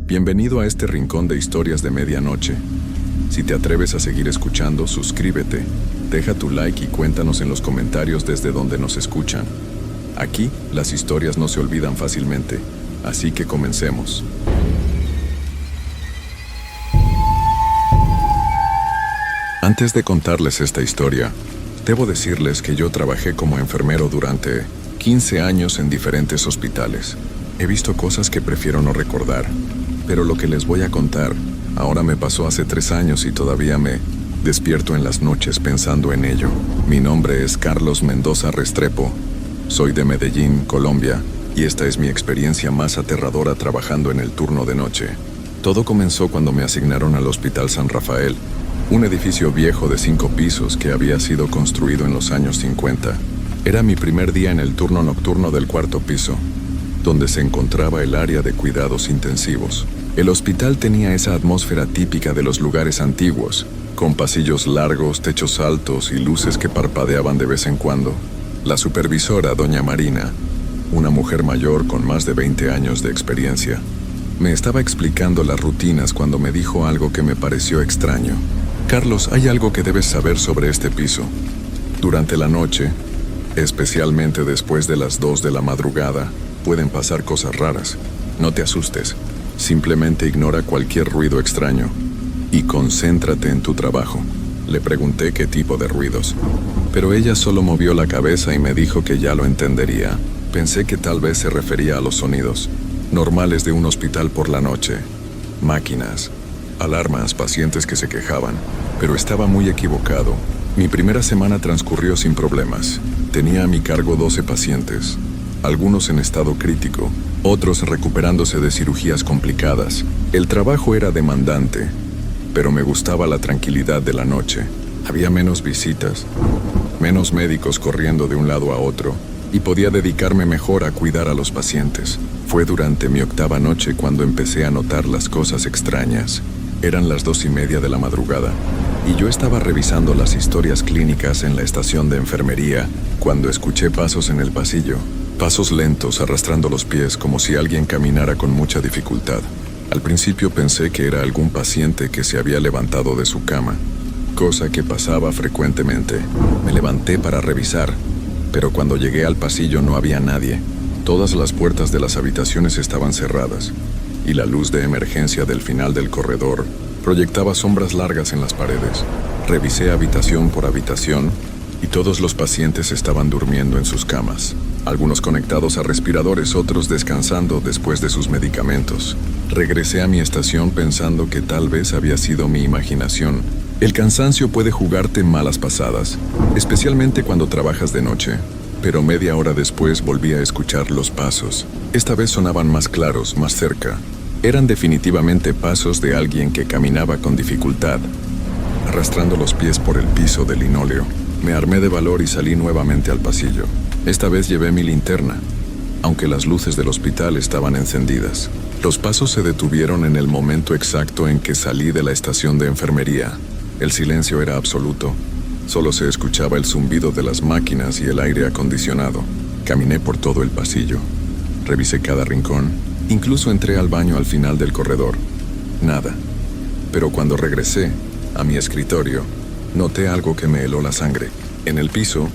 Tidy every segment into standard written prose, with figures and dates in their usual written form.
Bienvenido a este rincón de historias de medianoche. Si te atreves a seguir escuchando, suscríbete, deja tu like y cuéntanos en los comentarios desde donde nos escuchan. Aquí, las historias no se olvidan fácilmente, así que comencemos. Antes de contarles esta historia, debo decirles que yo trabajé como enfermero durante 15 años en diferentes hospitales. He visto cosas que prefiero no recordar, pero lo que les voy a contar ahora me pasó hace 3 años y todavía me despierto en las noches pensando en ello. Mi nombre es Carlos Mendoza Restrepo, soy de Medellín, Colombia, y esta es mi experiencia más aterradora trabajando en el turno de noche. Todo comenzó cuando me asignaron al Hospital San Rafael, un edificio viejo de 5 pisos que había sido construido en los años 50. Era mi primer día en el turno nocturno del 4º piso, donde se encontraba el área de cuidados intensivos. El hospital tenía esa atmósfera típica de los lugares antiguos, con pasillos largos, techos altos y luces que parpadeaban de vez en cuando. La supervisora, doña Marina, una mujer mayor con más de 20 años de experiencia, me estaba explicando las rutinas cuando me dijo algo que me pareció extraño. Carlos, hay algo que debes saber sobre este piso. Durante la noche, especialmente después de las 2 de la madrugada, pueden pasar cosas raras. No te asustes. Simplemente ignora cualquier ruido extraño y concéntrate en tu trabajo. Le pregunté qué tipo de ruidos, pero ella solo movió la cabeza y me dijo que ya lo entendería. Pensé que tal vez se refería a los sonidos normales de un hospital por la noche. Máquinas, alarmas, pacientes que se quejaban, pero estaba muy equivocado. Mi primera semana transcurrió sin problemas. Tenía a mi cargo 12 pacientes, algunos en estado crítico, otros recuperándose de cirugías complicadas. El trabajo era demandante, pero me gustaba la tranquilidad de la noche. Había menos visitas, menos médicos corriendo de un lado a otro, y podía dedicarme mejor a cuidar a los pacientes. Fue durante mi 8ª noche cuando empecé a notar las cosas extrañas. Eran las 2:30 de la madrugada, y yo estaba revisando las historias clínicas en la estación de enfermería cuando escuché pasos en el pasillo. Pasos lentos arrastrando los pies como si alguien caminara con mucha dificultad. Al principio pensé que era algún paciente que se había levantado de su cama, cosa que pasaba frecuentemente. Me levanté para revisar, pero cuando llegué al pasillo no había nadie. Todas las puertas de las habitaciones estaban cerradas, y la luz de emergencia del final del corredor proyectaba sombras largas en las paredes. Revisé habitación por habitación, y todos los pacientes estaban durmiendo en sus camas. Algunos conectados a respiradores, otros descansando después de sus medicamentos. Regresé a mi estación pensando que tal vez había sido mi imaginación. El cansancio puede jugarte malas pasadas, especialmente cuando trabajas de noche. Pero media hora después volví a escuchar los pasos. Esta vez sonaban más claros, más cerca. Eran definitivamente pasos de alguien que caminaba con dificultad, arrastrando los pies por el piso de linóleo. Me armé de valor y salí nuevamente al pasillo. Esta vez llevé mi linterna, aunque las luces del hospital estaban encendidas. Los pasos se detuvieron en el momento exacto en que salí de la estación de enfermería. El silencio era absoluto. Solo se escuchaba el zumbido de las máquinas y el aire acondicionado. Caminé por todo el pasillo. Revisé cada rincón. Incluso entré al baño al final del corredor. Nada. Pero cuando regresé a mi escritorio, noté algo que me heló la sangre. En el piso,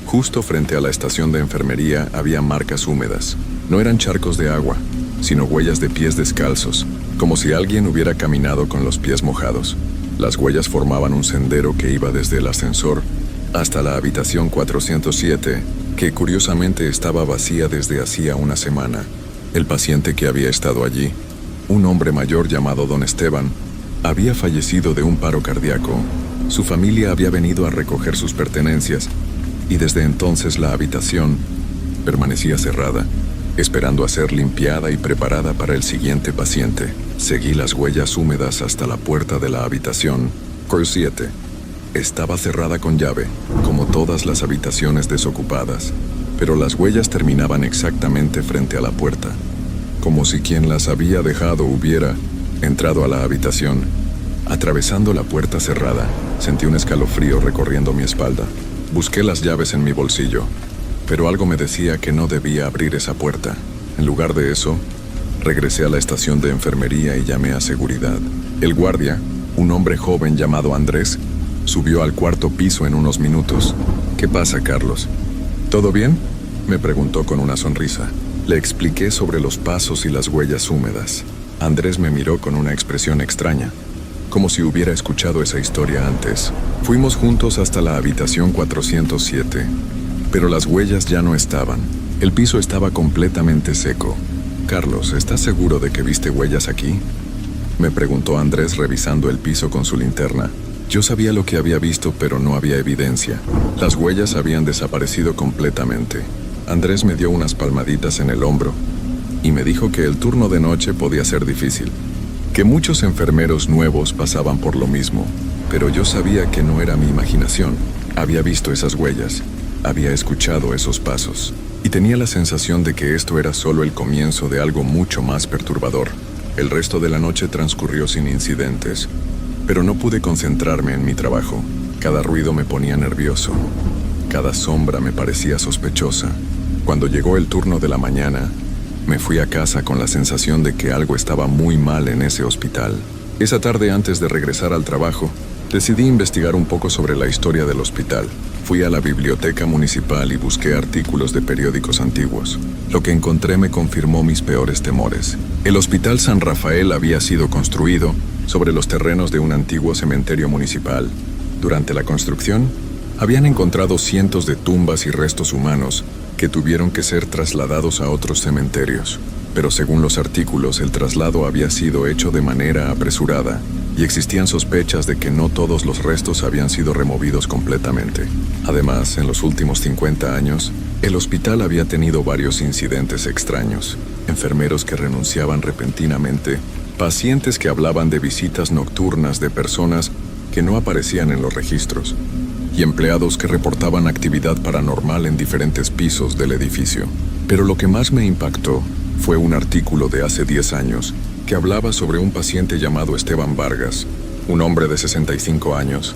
justo frente a la estación de enfermería, había marcas húmedas. No eran charcos de agua, sino huellas de pies descalzos, como si alguien hubiera caminado con los pies mojados. Las huellas formaban un sendero que iba desde el ascensor hasta la habitación 407, que curiosamente estaba vacía desde hacía una semana. El paciente que había estado allí, un hombre mayor llamado Don Esteban, había fallecido de un paro cardíaco. Su familia había venido a recoger sus pertenencias, y desde entonces la habitación permanecía cerrada, esperando a ser limpiada y preparada para el siguiente paciente. Seguí las huellas húmedas hasta la puerta de la habitación 407. Estaba cerrada con llave, como todas las habitaciones desocupadas, pero las huellas terminaban exactamente frente a la puerta, como si quien las había dejado hubiera entrado a la habitación. Atravesando la puerta cerrada, sentí un escalofrío recorriendo mi espalda. Busqué las llaves en mi bolsillo, pero algo me decía que no debía abrir esa puerta. En lugar de eso, Regresé a la estación de enfermería y llamé a seguridad. El guardia, un hombre joven llamado Andrés, subió al cuarto piso en unos minutos. ¿Qué pasa, Carlos? ¿Todo bien?, me preguntó con una sonrisa. Le expliqué sobre los pasos y las huellas húmedas. Andrés me miró con una expresión extraña, como si hubiera escuchado esa historia antes. Fuimos juntos hasta la habitación 407, pero las huellas ya no estaban. El piso estaba completamente seco. Carlos, ¿estás seguro de que viste huellas aquí?, me preguntó Andrés revisando el piso con su linterna. Yo sabía lo que había visto, pero no había evidencia. Las huellas habían desaparecido completamente. Andrés me dio unas palmaditas en el hombro y me dijo que el turno de noche podía ser difícil, que muchos enfermeros nuevos pasaban por lo mismo, pero yo sabía que no era mi imaginación. Había visto esas huellas, había escuchado esos pasos, y tenía la sensación de que esto era solo el comienzo de algo mucho más perturbador. El resto de la noche transcurrió sin incidentes, pero no pude concentrarme en mi trabajo. Cada ruido me ponía nervioso, cada sombra me parecía sospechosa. Cuando llegó el turno de la mañana, me fui a casa con la sensación de que algo estaba muy mal en ese hospital. Esa tarde, antes de regresar al trabajo, decidí investigar un poco sobre la historia del hospital. Fui a la biblioteca municipal y busqué artículos de periódicos antiguos. Lo que encontré me confirmó mis peores temores. El Hospital San Rafael había sido construido sobre los terrenos de un antiguo cementerio municipal. Durante la construcción, habían encontrado cientos de tumbas y restos humanos que tuvieron que ser trasladados a otros cementerios. Pero según los artículos, el traslado había sido hecho de manera apresurada y existían sospechas de que no todos los restos habían sido removidos completamente. Además, en los últimos 50 años, el hospital había tenido varios incidentes extraños. Enfermeros que renunciaban repentinamente, pacientes que hablaban de visitas nocturnas de personas que no aparecían en los registros, y empleados que reportaban actividad paranormal en diferentes pisos del edificio. Pero lo que más me impactó fue un artículo de hace 10 años que hablaba sobre un paciente llamado Esteban Vargas, un hombre de 65 años,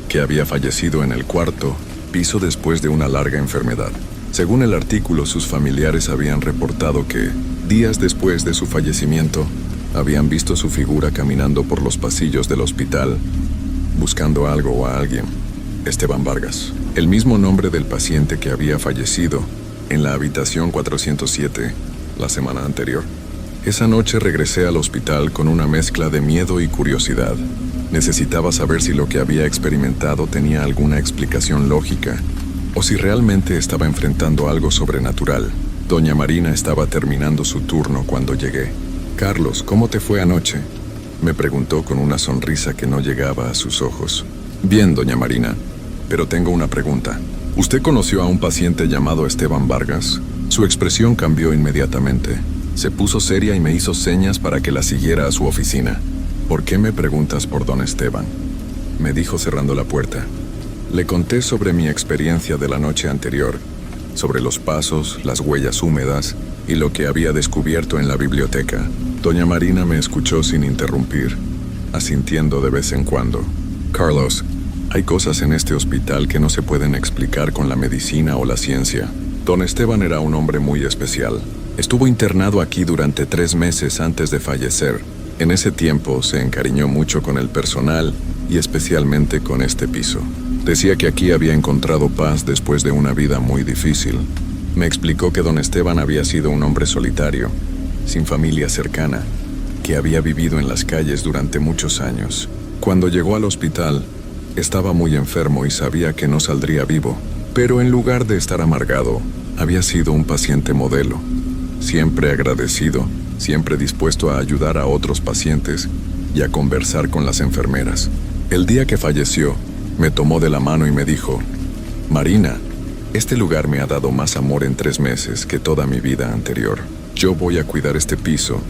que había fallecido en el cuarto piso después de una larga enfermedad. Según el artículo, sus familiares habían reportado que, días después de su fallecimiento, habían visto su figura caminando por los pasillos del hospital, buscando algo o a alguien. Esteban Vargas, el mismo nombre del paciente que había fallecido en la habitación 407 la semana anterior. Esa noche regresé al hospital con una mezcla de miedo y curiosidad. Necesitaba saber si lo que había experimentado tenía alguna explicación lógica o si realmente estaba enfrentando algo sobrenatural. Doña Marina estaba terminando su turno cuando llegué. «Carlos, ¿cómo te fue anoche?», me preguntó con una sonrisa que no llegaba a sus ojos. «Bien, doña Marina, pero tengo una pregunta. ¿Usted conoció a un paciente llamado Esteban Vargas?». Su expresión cambió inmediatamente. Se puso seria y me hizo señas para que la siguiera a su oficina. «¿Por qué me preguntas por don Esteban?», me dijo cerrando la puerta. Le conté sobre mi experiencia de la noche anterior, sobre los pasos, las huellas húmedas y lo que había descubierto en la biblioteca. Doña Marina me escuchó sin interrumpir, asintiendo de vez en cuando. «Carlos, hay cosas en este hospital que no se pueden explicar con la medicina o la ciencia. Don Esteban era un hombre muy especial. Estuvo internado aquí durante 3 meses antes de fallecer. En ese tiempo se encariñó mucho con el personal y especialmente con este piso. Decía que aquí había encontrado paz después de una vida muy difícil. Me explicó que don Esteban había sido un hombre solitario, sin familia cercana, que había vivido en las calles durante muchos años. Cuando llegó al hospital, estaba muy enfermo y sabía que no saldría vivo, pero en lugar de estar amargado, había sido un paciente modelo, siempre agradecido, siempre dispuesto a ayudar a otros pacientes y a conversar con las enfermeras. El día que falleció, me tomó de la mano y me dijo: «Marina, este lugar me ha dado más amor en 3 meses que toda mi vida anterior. Yo voy a cuidar este piso,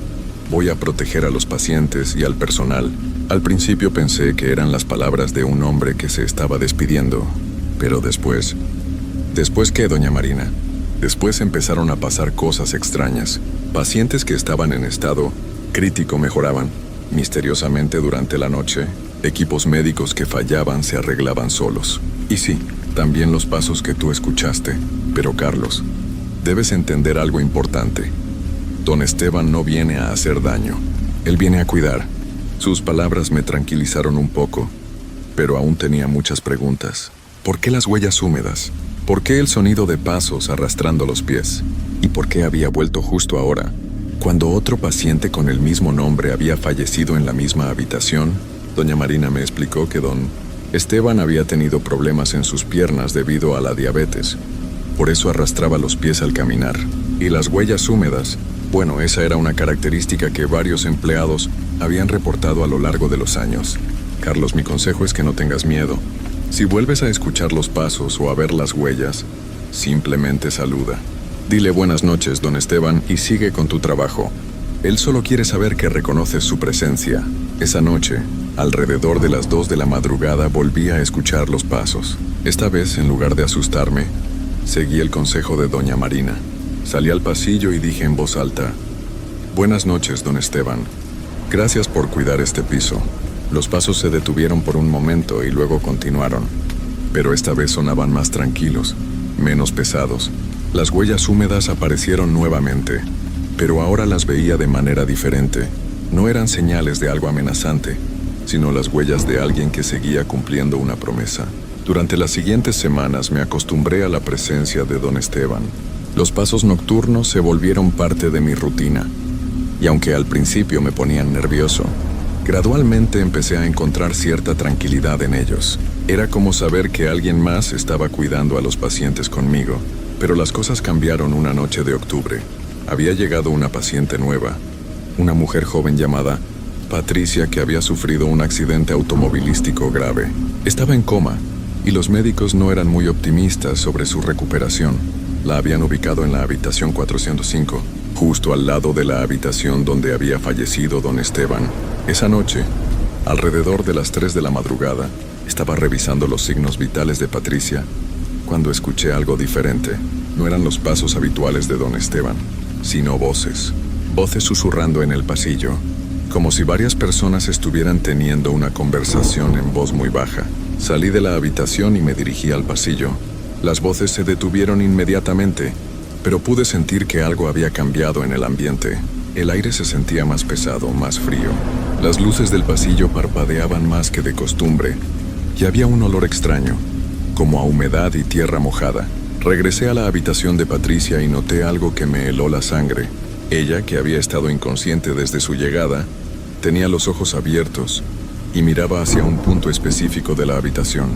voy a proteger a los pacientes y al personal». Al principio pensé que eran las palabras de un hombre que se estaba despidiendo, pero después... ¿Después qué, doña Marina? Después empezaron a pasar cosas extrañas. Pacientes que estaban en estado crítico mejoraban misteriosamente durante la noche. Equipos médicos que fallaban se arreglaban solos. Y sí, también los pasos que tú escuchaste. Pero Carlos, debes entender algo importante. Don Esteban no viene a hacer daño. Él viene a cuidar. Sus palabras me tranquilizaron un poco, pero aún tenía muchas preguntas. ¿Por qué las huellas húmedas? ¿Por qué el sonido de pasos arrastrando los pies? ¿Y por qué había vuelto justo ahora, cuando otro paciente con el mismo nombre había fallecido en la misma habitación? Doña Marina me explicó que don Esteban había tenido problemas en sus piernas debido a la diabetes. Por eso arrastraba los pies al caminar. Y las huellas húmedas, bueno, esa era una característica que varios empleados habían reportado a lo largo de los años. Carlos, mi consejo es que no tengas miedo. Si vuelves a escuchar los pasos o a ver las huellas, simplemente saluda. Dile buenas noches, don Esteban, y sigue con tu trabajo. Él solo quiere saber que reconoces su presencia. Esa noche, alrededor de las 2 de la madrugada, volví a escuchar los pasos. Esta vez, en lugar de asustarme, seguí el consejo de doña Marina. Salí al pasillo y dije en voz alta: buenas noches, don Esteban. Gracias por cuidar este piso. Los pasos se detuvieron por un momento y luego continuaron, pero esta vez sonaban más tranquilos, menos pesados. Las huellas húmedas aparecieron nuevamente, pero ahora las veía de manera diferente. No eran señales de algo amenazante, sino las huellas de alguien que seguía cumpliendo una promesa. Durante las siguientes semanas me acostumbré a la presencia de don Esteban. Los pasos nocturnos se volvieron parte de mi rutina, y aunque al principio me ponían nervioso, gradualmente empecé a encontrar cierta tranquilidad en ellos. Era como saber que alguien más estaba cuidando a los pacientes conmigo. Pero las cosas cambiaron una noche de octubre. Había llegado una paciente nueva, una mujer joven llamada Patricia, que había sufrido un accidente automovilístico grave. Estaba en coma, y los médicos no eran muy optimistas sobre su recuperación. La habían ubicado en la habitación 405, justo al lado de la habitación donde había fallecido don Esteban. Esa noche, alrededor de las 3 de la madrugada, estaba revisando los signos vitales de Patricia cuando escuché algo diferente. No eran los pasos habituales de don Esteban, sino voces. Voces susurrando en el pasillo, como si varias personas estuvieran teniendo una conversación en voz muy baja. Salí de la habitación y me dirigí al pasillo. Las voces se detuvieron inmediatamente, pero pude sentir que algo había cambiado en el ambiente. El aire se sentía más pesado, más frío. Las luces del pasillo parpadeaban más que de costumbre, y había un olor extraño, como a humedad y tierra mojada. Regresé a la habitación de Patricia y noté algo que me heló la sangre. Ella, que había estado inconsciente desde su llegada, tenía los ojos abiertos y miraba hacia un punto específico de la habitación.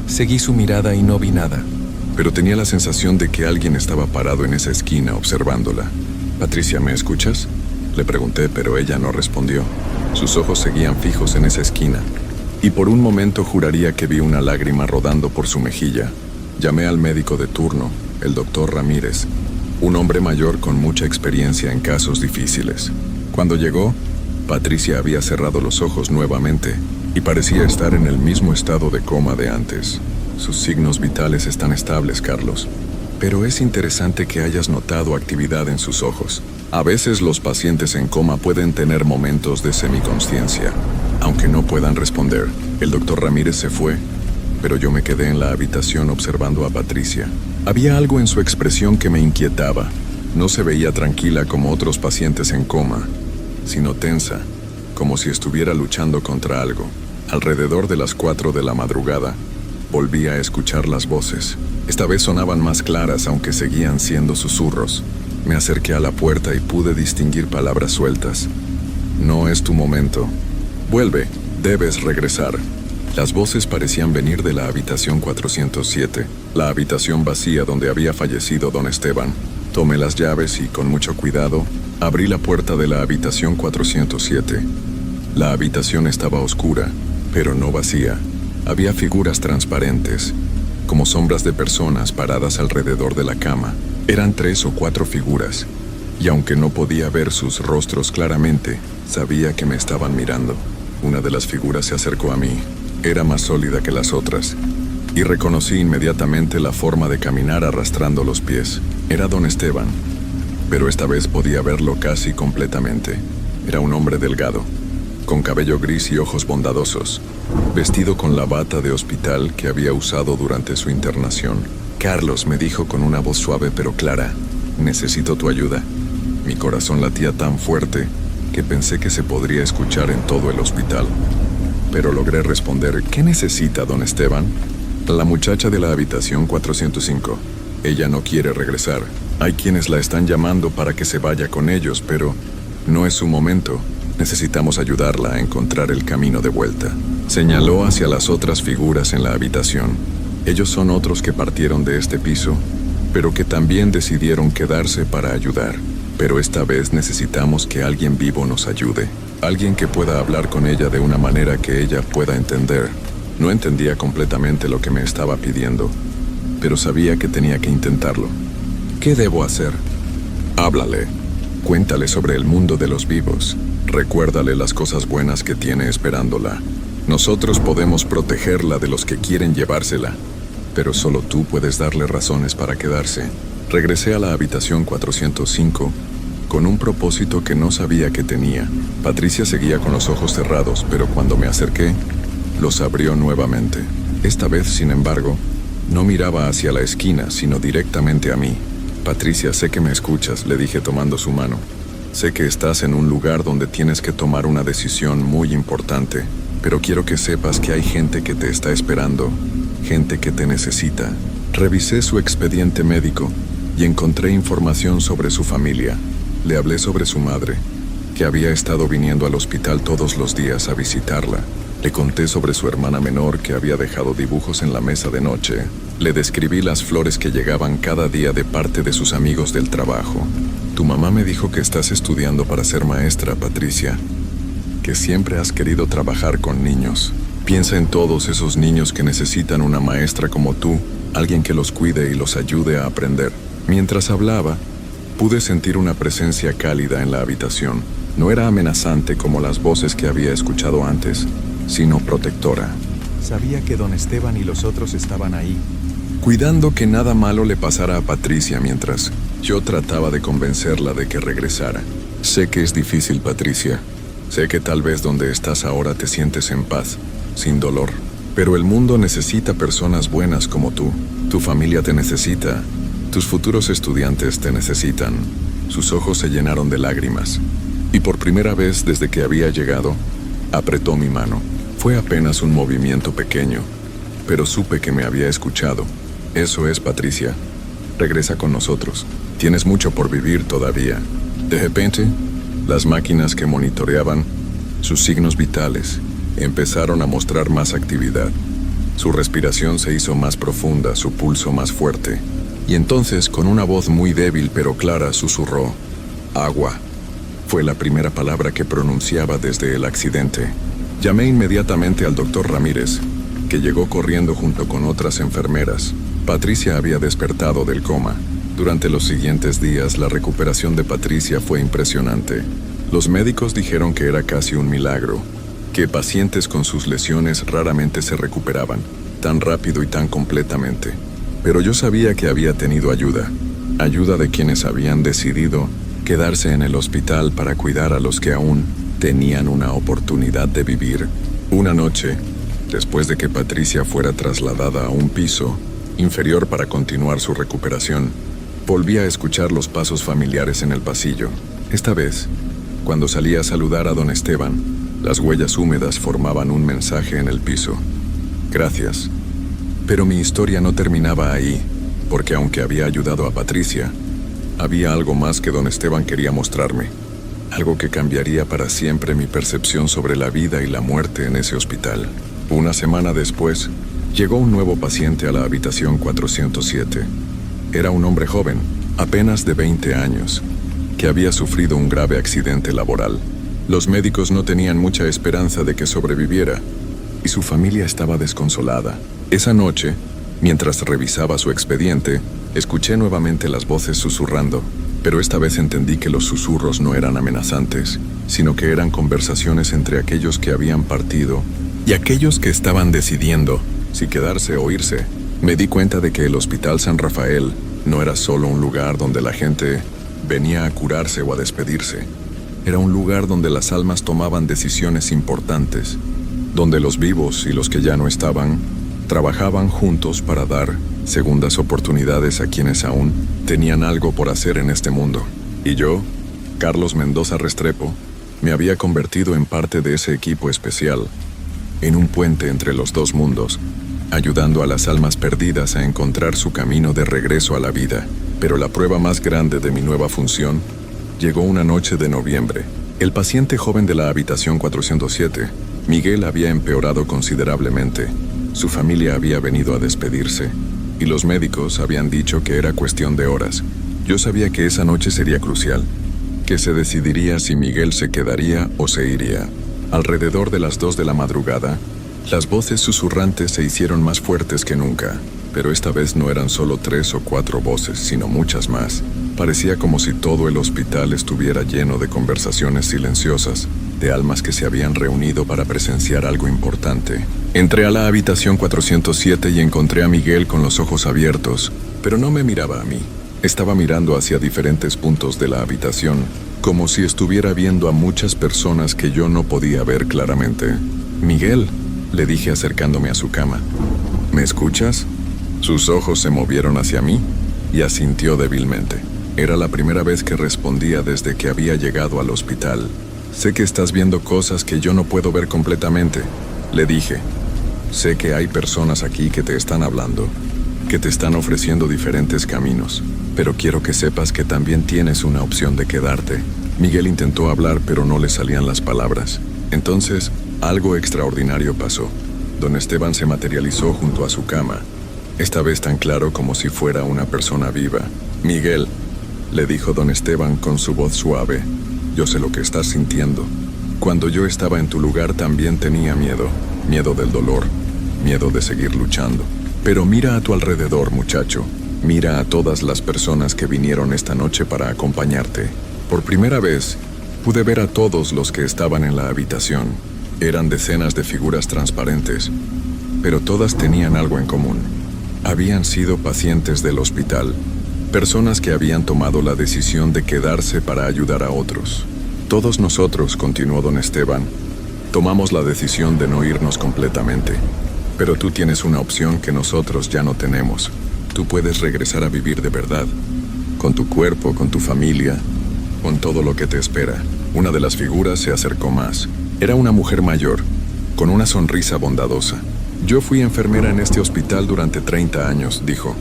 Seguí su mirada y no vi nada, pero tenía la sensación de que alguien estaba parado en esa esquina observándola. Patricia, ¿me escuchas?, le pregunté, pero ella no respondió. Sus ojos seguían fijos en esa esquina, y por un momento juraría que vi una lágrima rodando por su mejilla. Llamé al médico de turno, el doctor Ramírez, un hombre mayor con mucha experiencia en casos difíciles. Cuando llegó, Patricia había cerrado los ojos nuevamente y parecía estar en el mismo estado de coma de antes. Sus signos vitales están estables, Carlos, pero es interesante que hayas notado actividad en sus ojos. A veces los pacientes en coma pueden tener momentos de semiconsciencia, aunque no puedan responder. El doctor Ramírez se fue, pero yo me quedé en la habitación observando a Patricia. Había algo en su expresión que me inquietaba. No se veía tranquila como otros pacientes en coma, sino tensa, como si estuviera luchando contra algo. Alrededor de las 4 de la madrugada, volví a escuchar las voces. Esta vez sonaban más claras, aunque seguían siendo susurros. Me acerqué a la puerta y pude distinguir palabras sueltas. No es tu momento. Vuelve, debes regresar. Las voces parecían venir de la habitación 407, la habitación vacía donde había fallecido don Esteban. Tomé las llaves y, con mucho cuidado, abrí la puerta de la habitación 407. La habitación estaba oscura, pero no vacía. Había figuras transparentes, como sombras de personas paradas alrededor de la cama. Eran 3 o 4 figuras, y aunque no podía ver sus rostros claramente, sabía que me estaban mirando. Una de las figuras se acercó a mí. Era más sólida que las otras, y reconocí inmediatamente la forma de caminar arrastrando los pies. Era don Esteban, pero esta vez podía verlo casi completamente. Era un hombre delgado, con cabello gris y ojos bondadosos, vestido con la bata de hospital que había usado durante su internación. Carlos, me dijo con una voz suave pero clara, necesito tu ayuda. Mi corazón latía tan fuerte que pensé que se podría escuchar en todo el hospital. Pero logré responder: ¿qué necesita, don Esteban? La muchacha de la habitación 405. Ella no quiere regresar. Hay quienes la están llamando para que se vaya con ellos, pero no es su momento. Necesitamos ayudarla a encontrar el camino de vuelta. Señaló hacia las otras figuras en la habitación. Ellos son otros que partieron de este piso, pero que también decidieron quedarse para ayudar. Pero esta vez necesitamos que alguien vivo nos ayude. Alguien que pueda hablar con ella de una manera que ella pueda entender. No entendía completamente lo que me estaba pidiendo, pero sabía que tenía que intentarlo. ¿Qué debo hacer? Háblale. Cuéntale sobre el mundo de los vivos. Recuérdale las cosas buenas que tiene esperándola. Nosotros podemos protegerla de los que quieren llevársela, pero solo tú puedes darle razones para quedarse. Regresé a la habitación 405 con un propósito que no sabía que tenía. Patricia seguía con los ojos cerrados, pero cuando me acerqué, los abrió nuevamente. Esta vez, sin embargo, no miraba hacia la esquina, sino directamente a mí. Patricia, sé que me escuchas, le dije tomando su mano. Sé que estás en un lugar donde tienes que tomar una decisión muy importante, pero quiero que sepas que hay gente que te está esperando, gente que te necesita. Revisé su expediente médico y encontré información sobre su familia. Le hablé sobre su madre, que había estado viniendo al hospital todos los días a visitarla. Le conté sobre su hermana menor que había dejado dibujos en la mesa de noche. Le describí las flores que llegaban cada día de parte de sus amigos del trabajo. Tu mamá me dijo que estás estudiando para ser maestra, Patricia, que siempre has querido trabajar con niños. Piensa en todos esos niños que necesitan una maestra como tú, alguien que los cuide y los ayude a aprender. Mientras hablaba, pude sentir una presencia cálida en la habitación. No era amenazante como las voces que había escuchado antes, sino protectora. Sabía que don Esteban y los otros estaban ahí, cuidando que nada malo le pasara a Patricia mientras yo trataba de convencerla de que regresara. Sé que es difícil, Patricia. Sé que tal vez donde estás ahora te sientes en paz, sin dolor. Pero el mundo necesita personas buenas como tú. Tu familia te necesita. Tus futuros estudiantes te necesitan. Sus ojos se llenaron de lágrimas. Y por primera vez desde que había llegado, apretó mi mano. Fue apenas un movimiento pequeño, pero supe que me había escuchado. Eso es, Patricia. Regresa con nosotros. Tienes mucho por vivir todavía. De repente, las máquinas que monitoreaban sus signos vitales empezaron a mostrar más actividad. Su respiración se hizo más profunda, su pulso más fuerte. Y entonces, con una voz muy débil pero clara, susurró: agua. Fue la primera palabra que pronunciaba desde el accidente. Llamé inmediatamente al doctor Ramírez, que llegó corriendo junto con otras enfermeras. Patricia había despertado del coma. Durante los siguientes días, la recuperación de Patricia fue impresionante. Los médicos dijeron que era casi un milagro, que pacientes con sus lesiones raramente se recuperaban tan rápido y tan completamente. Pero yo sabía que había tenido ayuda de quienes habían decidido quedarse en el hospital para cuidar a los que aún tenían una oportunidad de vivir. Una noche, después de que Patricia fuera trasladada a un piso inferior para continuar su recuperación, volví a escuchar los pasos familiares en el pasillo. Esta vez, cuando salí a saludar a don Esteban, las huellas húmedas formaban un mensaje en el piso. Gracias. Pero mi historia no terminaba ahí, porque aunque había ayudado a Patricia, había algo más que don Esteban quería mostrarme. Algo que cambiaría para siempre mi percepción sobre la vida y la muerte en ese hospital. Una semana después, llegó un nuevo paciente a la habitación 407. Era un hombre joven, apenas de 20 años, que había sufrido un grave accidente laboral. Los médicos no tenían mucha esperanza de que sobreviviera, y su familia estaba desconsolada. Esa noche, mientras revisaba su expediente, escuché nuevamente las voces susurrando. Pero esta vez entendí que los susurros no eran amenazantes, sino que eran conversaciones entre aquellos que habían partido y aquellos que estaban decidiendo si quedarse o irse. Me di cuenta de que el Hospital San Rafael no era solo un lugar donde la gente venía a curarse o a despedirse. Era un lugar donde las almas tomaban decisiones importantes, donde los vivos y los que ya no estaban trabajaban juntos para dar segundas oportunidades a quienes aún tenían algo por hacer en este mundo. Y yo Carlos Mendoza Restrepo, me había convertido en parte de ese equipo especial, en un puente entre los dos mundos, ayudando a las almas perdidas a encontrar su camino de regreso a la vida. Pero la prueba más grande de mi nueva función llegó una noche de noviembre. El paciente joven de la habitación 407, Miguel, había empeorado considerablemente. Su familia había venido a despedirse, y los médicos habían dicho que era cuestión de horas. Yo sabía que esa noche sería crucial, que se decidiría si Miguel se quedaría o se iría. Alrededor de las 2 de la madrugada, las voces susurrantes se hicieron más fuertes que nunca, pero esta vez no eran solo 3 o 4 voces, sino muchas más. Parecía como si todo el hospital estuviera lleno de conversaciones silenciosas, de almas que se habían reunido para presenciar algo importante. Entré a la habitación 407 y encontré a Miguel con los ojos abiertos, pero no me miraba a mí. Estaba mirando hacia diferentes puntos de la habitación, como si estuviera viendo a muchas personas que yo no podía ver claramente. «Miguel», le dije acercándome a su cama. «¿Me escuchas?». Sus ojos se movieron hacia mí y asintió débilmente. Era la primera vez que respondía desde que había llegado al hospital. «Sé que estás viendo cosas que yo no puedo ver completamente», le dije. «Sé que hay personas aquí que te están hablando, que te están ofreciendo diferentes caminos, pero quiero que sepas que también tienes una opción de quedarte». Miguel intentó hablar, pero no le salían las palabras. Entonces, algo extraordinario pasó. Don Esteban se materializó junto a su cama, esta vez tan claro como si fuera una persona viva. «Miguel», le dijo don Esteban con su voz suave, «yo sé lo que estás sintiendo. Cuando yo estaba en tu lugar también tenía miedo, miedo del dolor, miedo de seguir luchando. Pero mira a tu alrededor, muchacho. Mira a todas las personas que vinieron esta noche para acompañarte. Por primera vez, pude ver a todos los que estaban en la habitación. Eran decenas de figuras transparentes, pero todas tenían algo en común. Habían sido pacientes del hospital, personas que habían tomado la decisión de quedarse para ayudar a otros. Todos nosotros», continuó don Esteban, «tomamos la decisión de no irnos completamente. Pero tú tienes una opción que nosotros ya no tenemos. Tú puedes regresar a vivir de verdad, con tu cuerpo, con tu familia, con todo lo que te espera». Una de las figuras se acercó más. Era una mujer mayor, con una sonrisa bondadosa. «Yo fui enfermera en este hospital durante 30 años», dijo.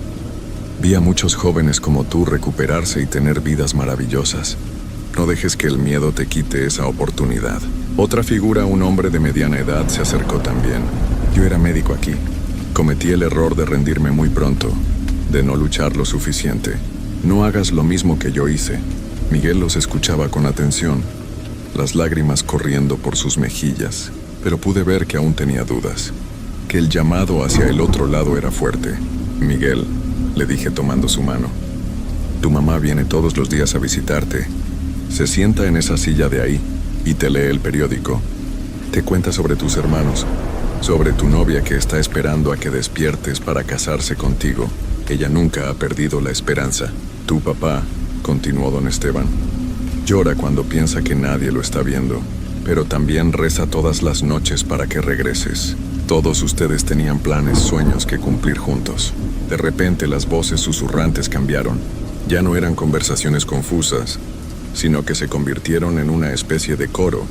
«Vi a muchos jóvenes como tú recuperarse y tener vidas maravillosas. No dejes que el miedo te quite esa oportunidad». Otra figura, un hombre de mediana edad, se acercó también. «Yo era médico aquí. Cometí el error de rendirme muy pronto, de no luchar lo suficiente. No hagas lo mismo que yo hice». Miguel los escuchaba con atención, las lágrimas corriendo por sus mejillas, pero pude ver que aún tenía dudas, que el llamado hacia el otro lado era fuerte. «Miguel», le dije tomando su mano, «tu mamá viene todos los días a visitarte. Se sienta en esa silla de ahí y te lee el periódico. Te cuenta sobre tus hermanos, sobre tu novia que está esperando a que despiertes para casarse contigo. Ella nunca ha perdido la esperanza. Tu papá», continuó don Esteban, «llora cuando piensa que nadie lo está viendo, pero también reza todas las noches para que regreses. Todos ustedes tenían planes, sueños que cumplir juntos». De repente las voces susurrantes cambiaron. Ya no eran conversaciones confusas, sino que se convirtieron en una especie de coro,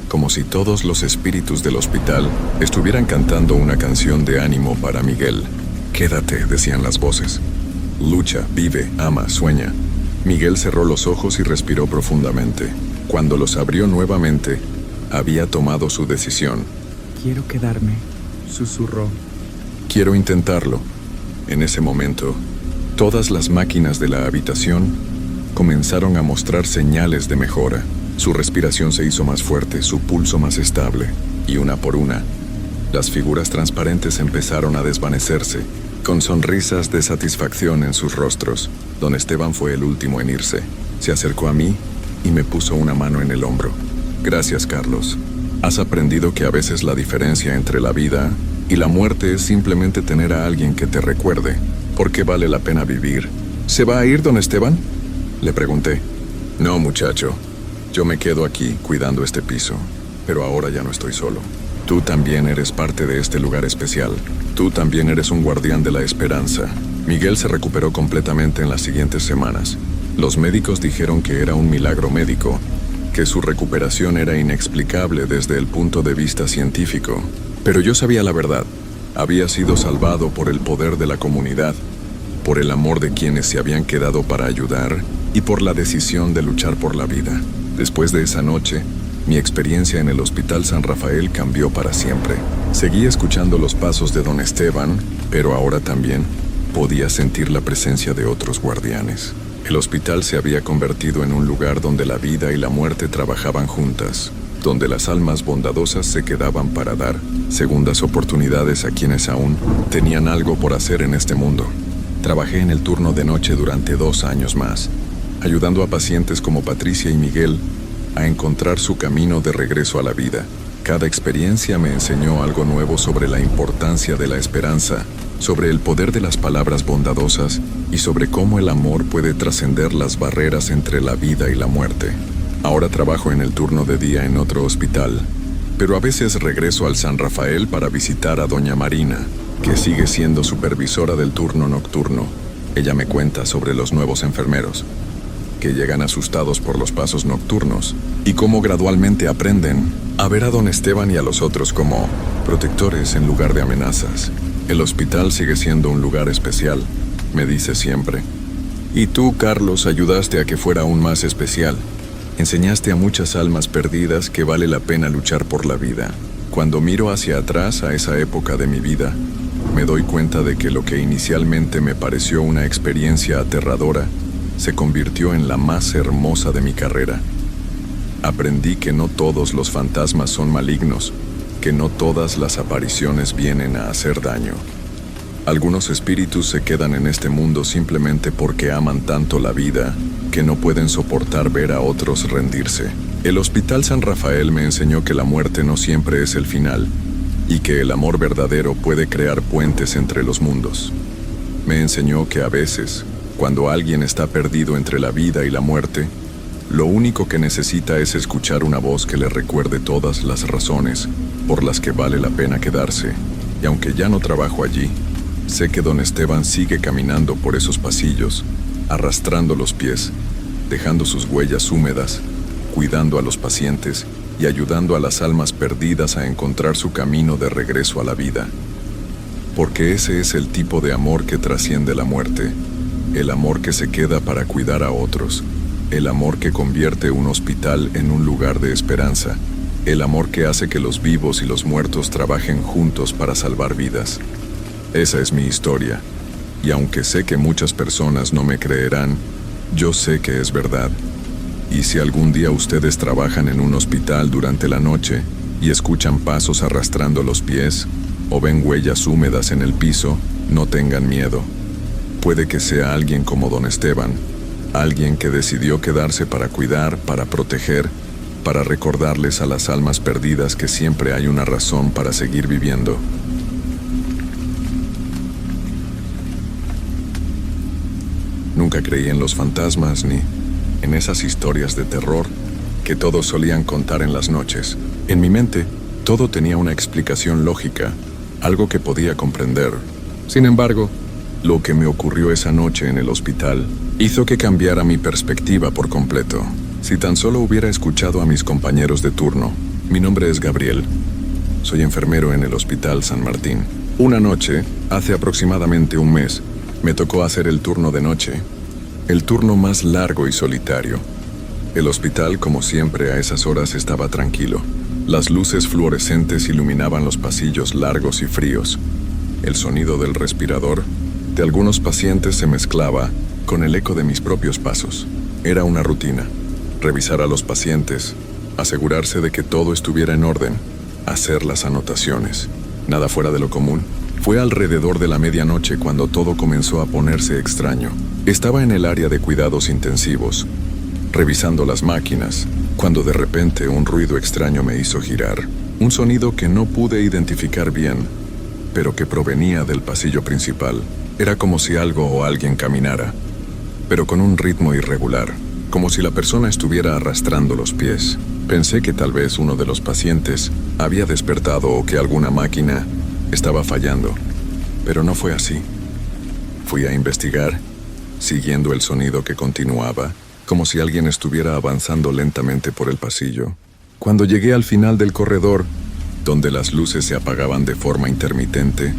como si todos los espíritus del hospital estuvieran cantando una canción de ánimo para Miguel. «Quédate», decían las voces. «Lucha, vive, ama, sueña». Miguel cerró los ojos y respiró profundamente. Cuando los abrió nuevamente, había tomado su decisión. «Quiero quedarme», susurró. «Quiero intentarlo». En ese momento, todas las máquinas de la habitación comenzaron a mostrar señales de mejora. Su respiración se hizo más fuerte, su pulso más estable, y una por una, las figuras transparentes empezaron a desvanecerse, con sonrisas de satisfacción en sus rostros. Don Esteban fue el último en irse. Se acercó a mí y me puso una mano en el hombro. «Gracias, Carlos. Has aprendido que a veces la diferencia entre la vida y la muerte es simplemente tener a alguien que te recuerde por qué vale la pena vivir». «¿Se va a ir, don Esteban?», le pregunté. «No, muchacho. Yo me quedo aquí cuidando este piso, pero ahora ya no estoy solo. Tú también eres parte de este lugar especial. Tú también eres un guardián de la esperanza». Miguel se recuperó completamente en las siguientes semanas. Los médicos dijeron que era un milagro médico, que su recuperación era inexplicable desde el punto de vista científico. Pero yo sabía la verdad. Había sido salvado por el poder de la comunidad, por el amor de quienes se habían quedado para ayudar y por la decisión de luchar por la vida. Después de esa noche, mi experiencia en el Hospital San Rafael cambió para siempre. Seguí escuchando los pasos de don Esteban, pero ahora también podía sentir la presencia de otros guardianes. El hospital se había convertido en un lugar donde la vida y la muerte trabajaban juntas, donde las almas bondadosas se quedaban para dar segundas oportunidades a quienes aún tenían algo por hacer en este mundo. Trabajé en el turno de noche durante 2 años más, ayudando a pacientes como Patricia y Miguel a encontrar su camino de regreso a la vida. Cada experiencia me enseñó algo nuevo sobre la importancia de la esperanza, sobre el poder de las palabras bondadosas y sobre cómo el amor puede trascender las barreras entre la vida y la muerte. Ahora trabajo en el turno de día en otro hospital, pero a veces regreso al San Rafael para visitar a doña Marina, que sigue siendo supervisora del turno nocturno. Ella me cuenta sobre los nuevos enfermeros, que llegan asustados por los pasos nocturnos, y cómo gradualmente aprenden a ver a don Esteban y a los otros como protectores en lugar de amenazas. El hospital sigue siendo un lugar especial, me dice siempre. Y tú, Carlos, ayudaste a que fuera aún más especial. Enseñaste a muchas almas perdidas que vale la pena luchar por la vida. Cuando miro hacia atrás a esa época de mi vida, me doy cuenta de que lo que inicialmente me pareció una experiencia aterradora se convirtió en la más hermosa de mi carrera. Aprendí que no todos los fantasmas son malignos, que no todas las apariciones vienen a hacer daño. Algunos espíritus se quedan en este mundo simplemente porque aman tanto la vida que no pueden soportar ver a otros rendirse. El Hospital San Rafael me enseñó que la muerte no siempre es el final y que el amor verdadero puede crear puentes entre los mundos. Me enseñó que a veces, cuando alguien está perdido entre la vida y la muerte, lo único que necesita es escuchar una voz que le recuerde todas las razones por las que vale la pena quedarse. Y aunque ya no trabajo allí, sé que don Esteban sigue caminando por esos pasillos, arrastrando los pies, dejando sus huellas húmedas, cuidando a los pacientes y ayudando a las almas perdidas a encontrar su camino de regreso a la vida. Porque ese es el tipo de amor que trasciende la muerte, el amor que se queda para cuidar a otros, el amor que convierte un hospital en un lugar de esperanza, el amor que hace que los vivos y los muertos trabajen juntos para salvar vidas. Esa es mi historia, y aunque sé que muchas personas no me creerán, yo sé que es verdad. Y si algún día ustedes trabajan en un hospital durante la noche y escuchan pasos arrastrando los pies o ven huellas húmedas en el piso, no tengan miedo. Puede que sea alguien como don Esteban, alguien que decidió quedarse para cuidar, para proteger, para recordarles a las almas perdidas que siempre hay una razón para seguir viviendo. Nunca creí en los fantasmas ni en esas historias de terror que todos solían contar en las noches. En mi mente, todo tenía una explicación lógica, algo que podía comprender. Sin embargo, lo que me ocurrió esa noche en el hospital hizo que cambiara mi perspectiva por completo. Si tan solo hubiera escuchado a mis compañeros de turno. Mi nombre es Gabriel. Soy enfermero en el Hospital San Martín. Una noche, hace aproximadamente un mes, me tocó hacer el turno de noche, el turno más largo y solitario. El hospital, como siempre, a esas horas estaba tranquilo. Las luces fluorescentes iluminaban los pasillos largos y fríos. El sonido del respirador de algunos pacientes se mezclaba con el eco de mis propios pasos. Era una rutina. Revisar a los pacientes, asegurarse de que todo estuviera en orden, hacer las anotaciones. Nada fuera de lo común. Fue alrededor de la medianoche cuando todo comenzó a ponerse extraño. Estaba en el área de cuidados intensivos, revisando las máquinas, cuando de repente un ruido extraño me hizo girar. Un sonido que no pude identificar bien, pero que provenía del pasillo principal. Era como si algo o alguien caminara, pero con un ritmo irregular, como si la persona estuviera arrastrando los pies. Pensé que tal vez uno de los pacientes había despertado o que alguna máquina estaba fallando, pero no fue así. Fui a investigar siguiendo el sonido que continuaba, como si alguien estuviera avanzando lentamente por el pasillo. Cuando llegué al final del corredor, donde las luces se apagaban de forma intermitente,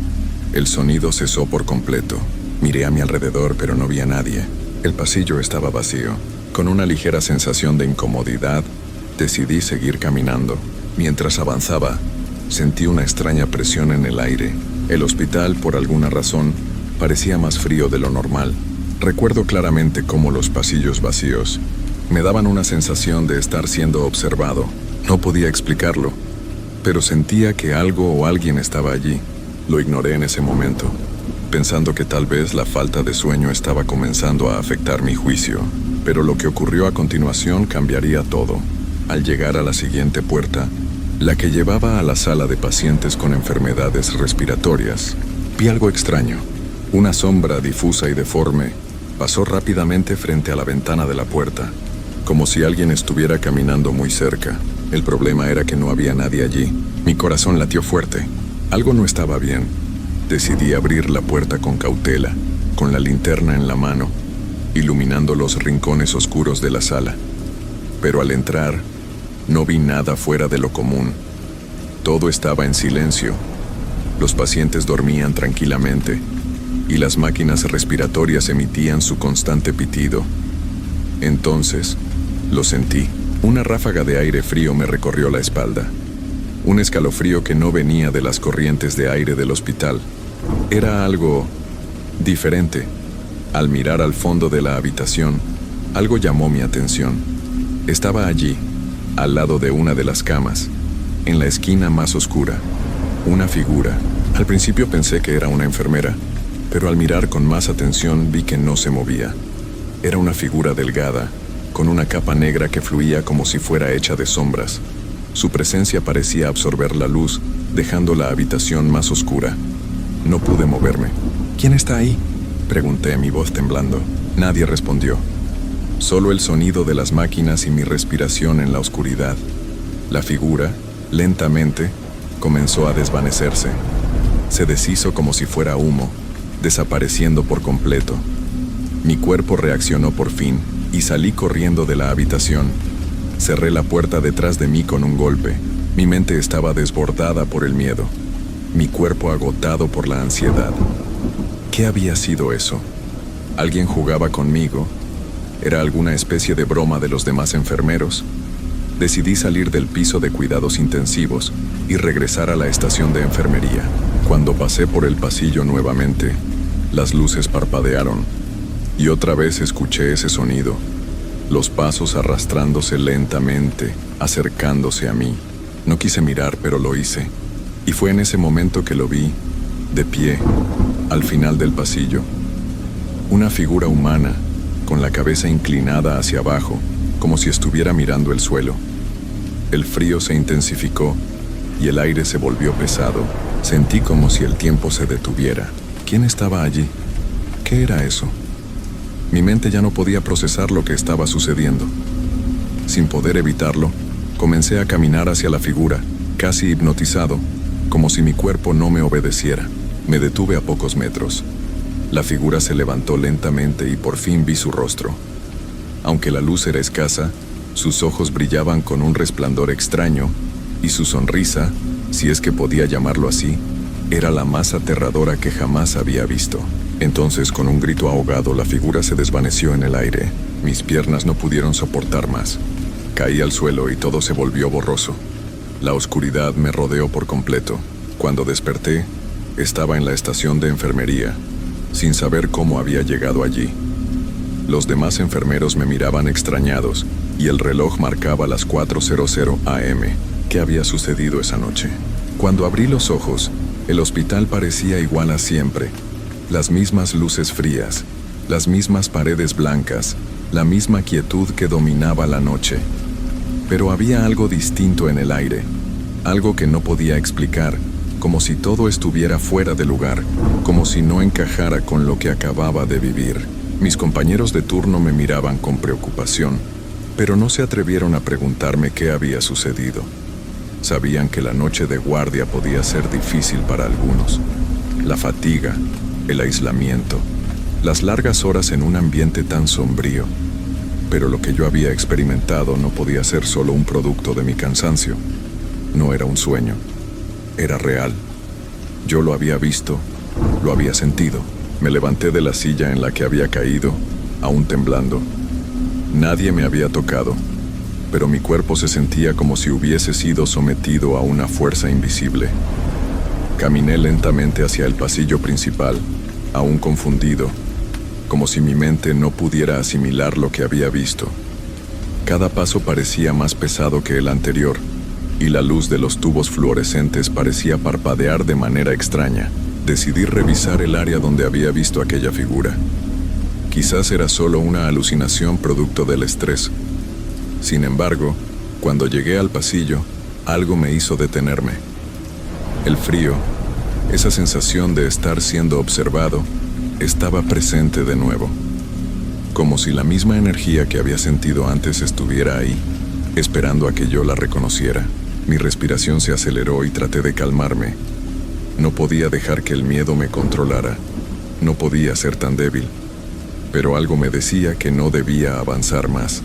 el sonido cesó por completo. Miré a mi alrededor, pero no vi a nadie. El pasillo estaba vacío. Con una ligera sensación de incomodidad, decidí seguir caminando. Mientras avanzaba, sentí una extraña presión en el aire. El hospital, por alguna razón, parecía más frío de lo normal. Recuerdo claramente cómo los pasillos vacíos me daban una sensación de estar siendo observado. No podía explicarlo, pero sentía que algo o alguien estaba allí. Lo ignoré en ese momento, pensando que tal vez la falta de sueño estaba comenzando a afectar mi juicio. Pero lo que ocurrió a continuación cambiaría todo. Al llegar a la siguiente puerta, la que llevaba a la sala de pacientes con enfermedades respiratorias, vi algo extraño. Una sombra difusa y deforme pasó rápidamente frente a la ventana de la puerta, como si alguien estuviera caminando muy cerca. El problema era que no había nadie allí. Mi corazón latió fuerte. Algo no estaba bien. Decidí abrir la puerta con cautela, con la linterna en la mano, iluminando los rincones oscuros de la sala. Pero al entrar, no vi nada fuera de lo común. Todo estaba en silencio. Los pacientes dormían tranquilamente, y las máquinas respiratorias emitían su constante pitido. Entonces, lo sentí. Una ráfaga de aire frío me recorrió la espalda. Un escalofrío que no venía de las corrientes de aire del hospital. Era algo diferente. Al mirar al fondo de la habitación, algo llamó mi atención. Estaba allí, al lado de una de las camas, en la esquina más oscura, una figura. Al principio pensé que era una enfermera, pero al mirar con más atención vi que no se movía. Era una figura delgada, con una capa negra que fluía como si fuera hecha de sombras. Su presencia parecía absorber la luz, dejando la habitación más oscura. No pude moverme. ¿Quién está ahí?, pregunté, mi voz temblando. Nadie respondió. Solo el sonido de las máquinas y mi respiración en la oscuridad. La figura, lentamente, comenzó a desvanecerse. Se deshizo como si fuera humo, desapareciendo por completo. Mi cuerpo reaccionó por fin y salí corriendo de la habitación. Cerré la puerta detrás de mí con un golpe. Mi mente estaba desbordada por el miedo, mi cuerpo agotado por la ansiedad. ¿Qué había sido eso? ¿Alguien jugaba conmigo? ¿Era alguna especie de broma de los demás enfermeros? Decidí salir del piso de cuidados intensivos y regresar a la estación de enfermería. Cuando pasé por el pasillo nuevamente, las luces parpadearon y otra vez escuché ese sonido, los pasos arrastrándose lentamente, acercándose a mí. No quise mirar, pero lo hice. Y fue en ese momento que lo vi, de pie, al final del pasillo. Una figura humana, con la cabeza inclinada hacia abajo, como si estuviera mirando el suelo. El frío se intensificó y el aire se volvió pesado. Sentí como si el tiempo se detuviera. ¿Quién estaba allí? ¿Qué era eso? Mi mente ya no podía procesar lo que estaba sucediendo. Sin poder evitarlo, comencé a caminar hacia la figura, casi hipnotizado, como si mi cuerpo no me obedeciera. Me detuve a pocos metros. La figura se levantó lentamente y por fin vi su rostro. Aunque la luz era escasa, sus ojos brillaban con un resplandor extraño, y su sonrisa, si es que podía llamarlo así, era la más aterradora que jamás había visto. Entonces, con un grito ahogado, la figura se desvaneció en el aire. Mis piernas no pudieron soportar más. Caí al suelo y todo se volvió borroso. La oscuridad me rodeó por completo. Cuando desperté, estaba en la estación de enfermería, sin saber cómo había llegado allí. Los demás enfermeros me miraban extrañados y el reloj marcaba las 4:00 AM. ¿Qué había sucedido esa noche? Cuando abrí los ojos, el hospital parecía igual a siempre. Las mismas luces frías, las mismas paredes blancas, la misma quietud que dominaba la noche. Pero había algo distinto en el aire, algo que no podía explicar, como si todo estuviera fuera de lugar, como si no encajara con lo que acababa de vivir. Mis compañeros de turno me miraban con preocupación, pero no se atrevieron a preguntarme qué había sucedido. Sabían que la noche de guardia podía ser difícil para algunos. La fatiga, el aislamiento, las largas horas en un ambiente tan sombrío. Pero lo que yo había experimentado no podía ser solo un producto de mi cansancio. No era un sueño, era real. Yo lo había visto, lo había sentido. Me levanté de la silla en la que había caído, aún temblando. Nadie me había tocado, pero mi cuerpo se sentía como si hubiese sido sometido a una fuerza invisible. Caminé lentamente hacia el pasillo principal, aún confundido, como si mi mente no pudiera asimilar lo que había visto. Cada paso parecía más pesado que el anterior, y la luz de los tubos fluorescentes parecía parpadear de manera extraña. Decidí revisar el área donde había visto aquella figura. Quizás era solo una alucinación producto del estrés. Sin embargo, cuando llegué al pasillo, algo me hizo detenerme. El frío, esa sensación de estar siendo observado, estaba presente de nuevo. Como si la misma energía que había sentido antes estuviera ahí, esperando a que yo la reconociera. Mi respiración se aceleró y traté de calmarme. No podía dejar que el miedo me controlara. No podía ser tan débil. Pero algo me decía que no debía avanzar más.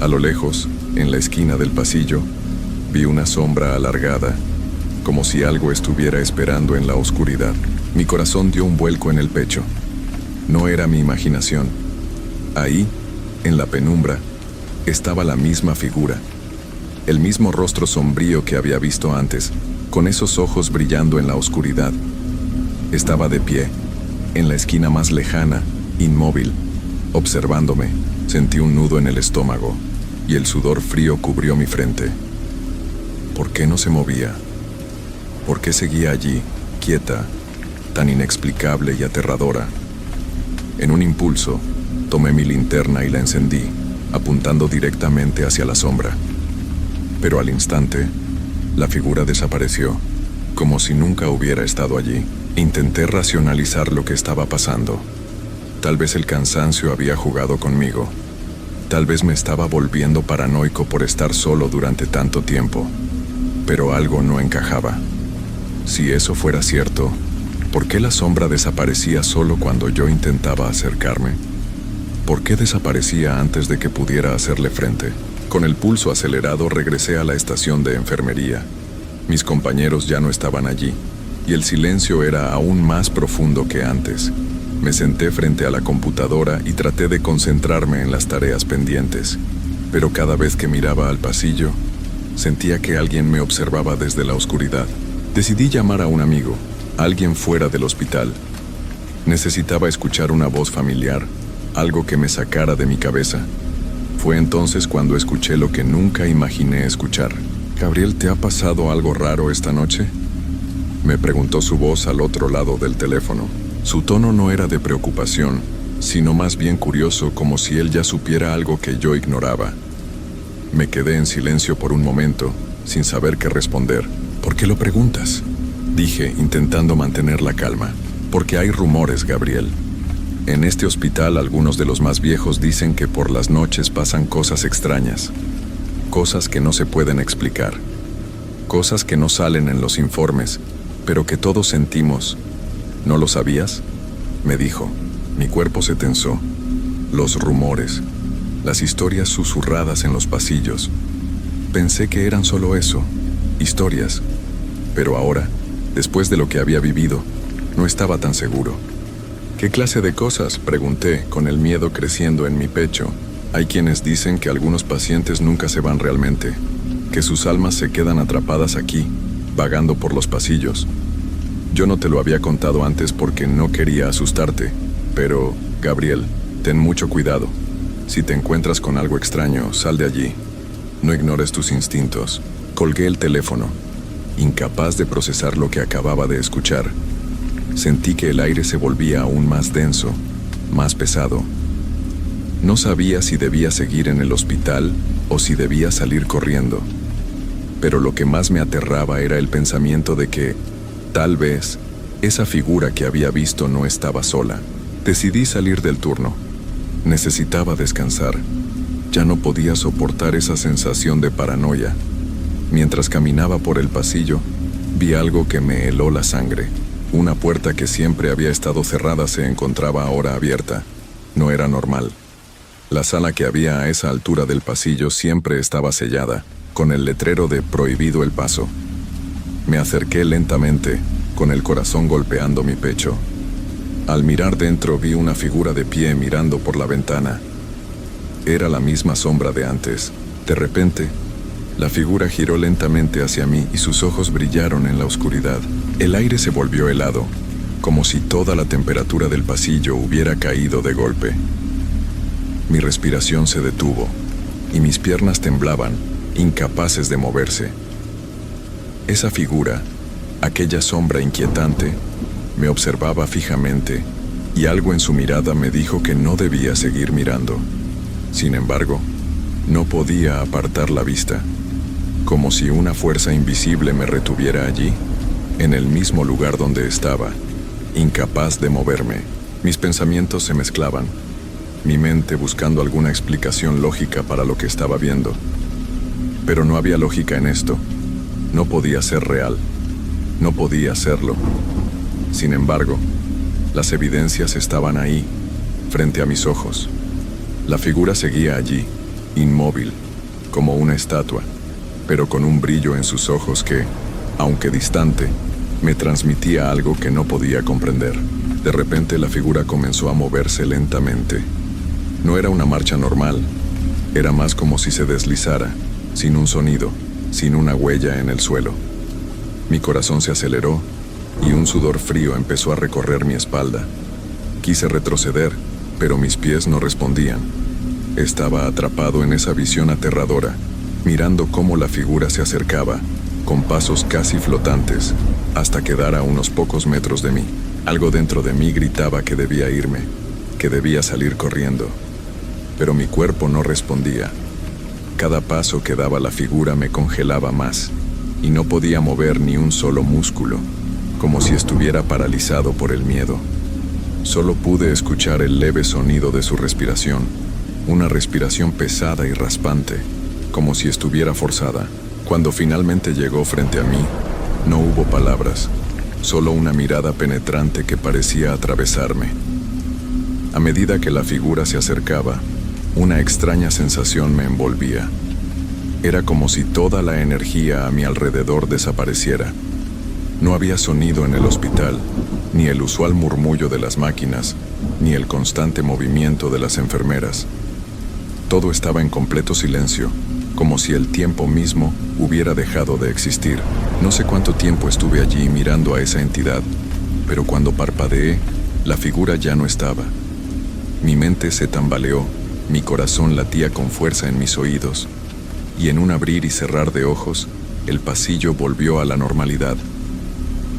A lo lejos, en la esquina del pasillo, vi una sombra alargada, como si algo estuviera esperando en la oscuridad. Mi corazón dio un vuelco en el pecho. No era mi imaginación. Ahí, en la penumbra, estaba la misma figura. El mismo rostro sombrío que había visto antes, con esos ojos brillando en la oscuridad. Estaba de pie, en la esquina más lejana, inmóvil, observándome. Sentí un nudo en el estómago, y el sudor frío cubrió mi frente. ¿Por qué no se movía? ¿Por qué seguía allí, quieta, tan inexplicable y aterradora? En un impulso, tomé mi linterna y la encendí, apuntando directamente hacia la sombra. Pero al instante, la figura desapareció, como si nunca hubiera estado allí. Intenté racionalizar lo que estaba pasando. Tal vez el cansancio había jugado conmigo. Tal vez me estaba volviendo paranoico por estar solo durante tanto tiempo. Pero algo no encajaba. Si eso fuera cierto, ¿por qué la sombra desaparecía solo cuando yo intentaba acercarme? ¿Por qué desaparecía antes de que pudiera hacerle frente? Con el pulso acelerado regresé a la estación de enfermería. Mis compañeros ya no estaban allí, y el silencio era aún más profundo que antes. Me senté frente a la computadora y traté de concentrarme en las tareas pendientes. Pero cada vez que miraba al pasillo, sentía que alguien me observaba desde la oscuridad. Decidí llamar a un amigo, alguien fuera del hospital. Necesitaba escuchar una voz familiar, algo que me sacara de mi cabeza. Fue entonces cuando escuché lo que nunca imaginé escuchar. «Gabriel, ¿te ha pasado algo raro esta noche?», me preguntó su voz al otro lado del teléfono. Su tono no era de preocupación, sino más bien curioso, como si él ya supiera algo que yo ignoraba. Me quedé en silencio por un momento, sin saber qué responder. «¿Por qué lo preguntas?», dije, intentando mantener la calma. «Porque hay rumores, Gabriel. En este hospital algunos de los más viejos dicen que por las noches pasan cosas extrañas, cosas que no se pueden explicar, cosas que no salen en los informes, pero que todos sentimos. ¿No lo sabías?», me dijo. Mi cuerpo se tensó. Los rumores, las historias susurradas en los pasillos. Pensé que eran solo eso, historias. Pero ahora, después de lo que había vivido, no estaba tan seguro. «¿Qué clase de cosas?», pregunté, con el miedo creciendo en mi pecho. «Hay quienes dicen que algunos pacientes nunca se van realmente, que sus almas se quedan atrapadas aquí, vagando por los pasillos. Yo no te lo había contado antes porque no quería asustarte, pero, Gabriel, ten mucho cuidado. Si te encuentras con algo extraño, sal de allí. No ignores tus instintos». Colgué el teléfono, incapaz de procesar lo que acababa de escuchar. Sentí que el aire se volvía aún más denso, más pesado. No sabía si debía seguir en el hospital o si debía salir corriendo. Pero lo que más me aterraba era el pensamiento de que, tal vez, esa figura que había visto no estaba sola. Decidí salir del turno. Necesitaba descansar. Ya no podía soportar esa sensación de paranoia. Mientras caminaba por el pasillo, vi algo que me heló la sangre. Una puerta que siempre había estado cerrada se encontraba ahora abierta. No era normal. La sala que había a esa altura del pasillo siempre estaba sellada, con el letrero de prohibido el paso. Me acerqué lentamente, con el corazón golpeando mi pecho. Al mirar dentro vi una figura de pie mirando por la ventana. Era la misma sombra de antes. De repente, la figura giró lentamente hacia mí y sus ojos brillaron en la oscuridad. El aire se volvió helado, como si toda la temperatura del pasillo hubiera caído de golpe. Mi respiración se detuvo y mis piernas temblaban, incapaces de moverse. Esa figura, aquella sombra inquietante, me observaba fijamente y algo en su mirada me dijo que no debía seguir mirando. Sin embargo, no podía apartar la vista, como si una fuerza invisible me retuviera allí, en el mismo lugar donde estaba, incapaz de moverme. Mis pensamientos se mezclaban, mi mente buscando alguna explicación lógica para lo que estaba viendo. Pero no había lógica en esto. No podía ser real. No podía serlo. Sin embargo, las evidencias estaban ahí, frente a mis ojos. La figura seguía allí, inmóvil, como una estatua, pero con un brillo en sus ojos que, aunque distante, me transmitía algo que no podía comprender. De repente la figura comenzó a moverse lentamente. No era una marcha normal, era más como si se deslizara, sin un sonido, sin una huella en el suelo. Mi corazón se aceleró y un sudor frío empezó a recorrer mi espalda. Quise retroceder, pero mis pies no respondían. Estaba atrapado en esa visión aterradora, mirando cómo la figura se acercaba, con pasos casi flotantes, hasta quedar a unos pocos metros de mí. Algo dentro de mí gritaba que debía irme, que debía salir corriendo. Pero mi cuerpo no respondía. Cada paso que daba la figura me congelaba más, y no podía mover ni un solo músculo, como si estuviera paralizado por el miedo. Solo pude escuchar el leve sonido de su respiración, una respiración pesada y raspante, como si estuviera forzada. Cuando finalmente llegó frente a mí, no hubo palabras, solo una mirada penetrante que parecía atravesarme. A medida que la figura se acercaba, una extraña sensación me envolvía. Era como si toda la energía a mi alrededor desapareciera. No había sonido en el hospital, ni el usual murmullo de las máquinas, ni el constante movimiento de las enfermeras. Todo estaba en completo silencio, como si el tiempo mismo hubiera dejado de existir. No sé cuánto tiempo estuve allí mirando a esa entidad, pero cuando parpadeé, la figura ya no estaba. Mi mente se tambaleó, mi corazón latía con fuerza en mis oídos, y en un abrir y cerrar de ojos, el pasillo volvió a la normalidad.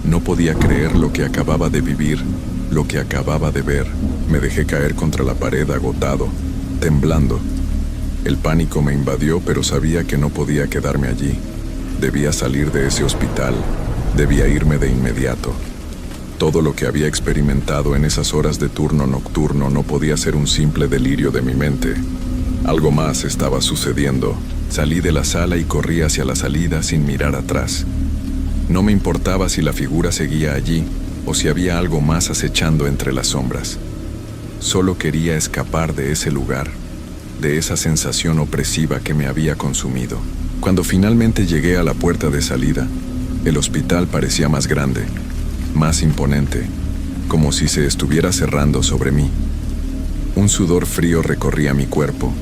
No podía creer lo que acababa de vivir, lo que acababa de ver. Me dejé caer contra la pared agotado, temblando. El pánico me invadió, pero sabía que no podía quedarme allí. Debía salir de ese hospital, debía irme de inmediato. Todo lo que había experimentado en esas horas de turno nocturno no podía ser un simple delirio de mi mente. Algo más estaba sucediendo. Salí de la sala y corrí hacia la salida sin mirar atrás. No me importaba si la figura seguía allí o si había algo más acechando entre las sombras. Solo quería escapar de ese lugar, de esa sensación opresiva que me había consumido. Cuando finalmente llegué a la puerta de salida, el hospital parecía más grande, más imponente, como si se estuviera cerrando sobre mí. Un sudor frío recorría mi cuerpo,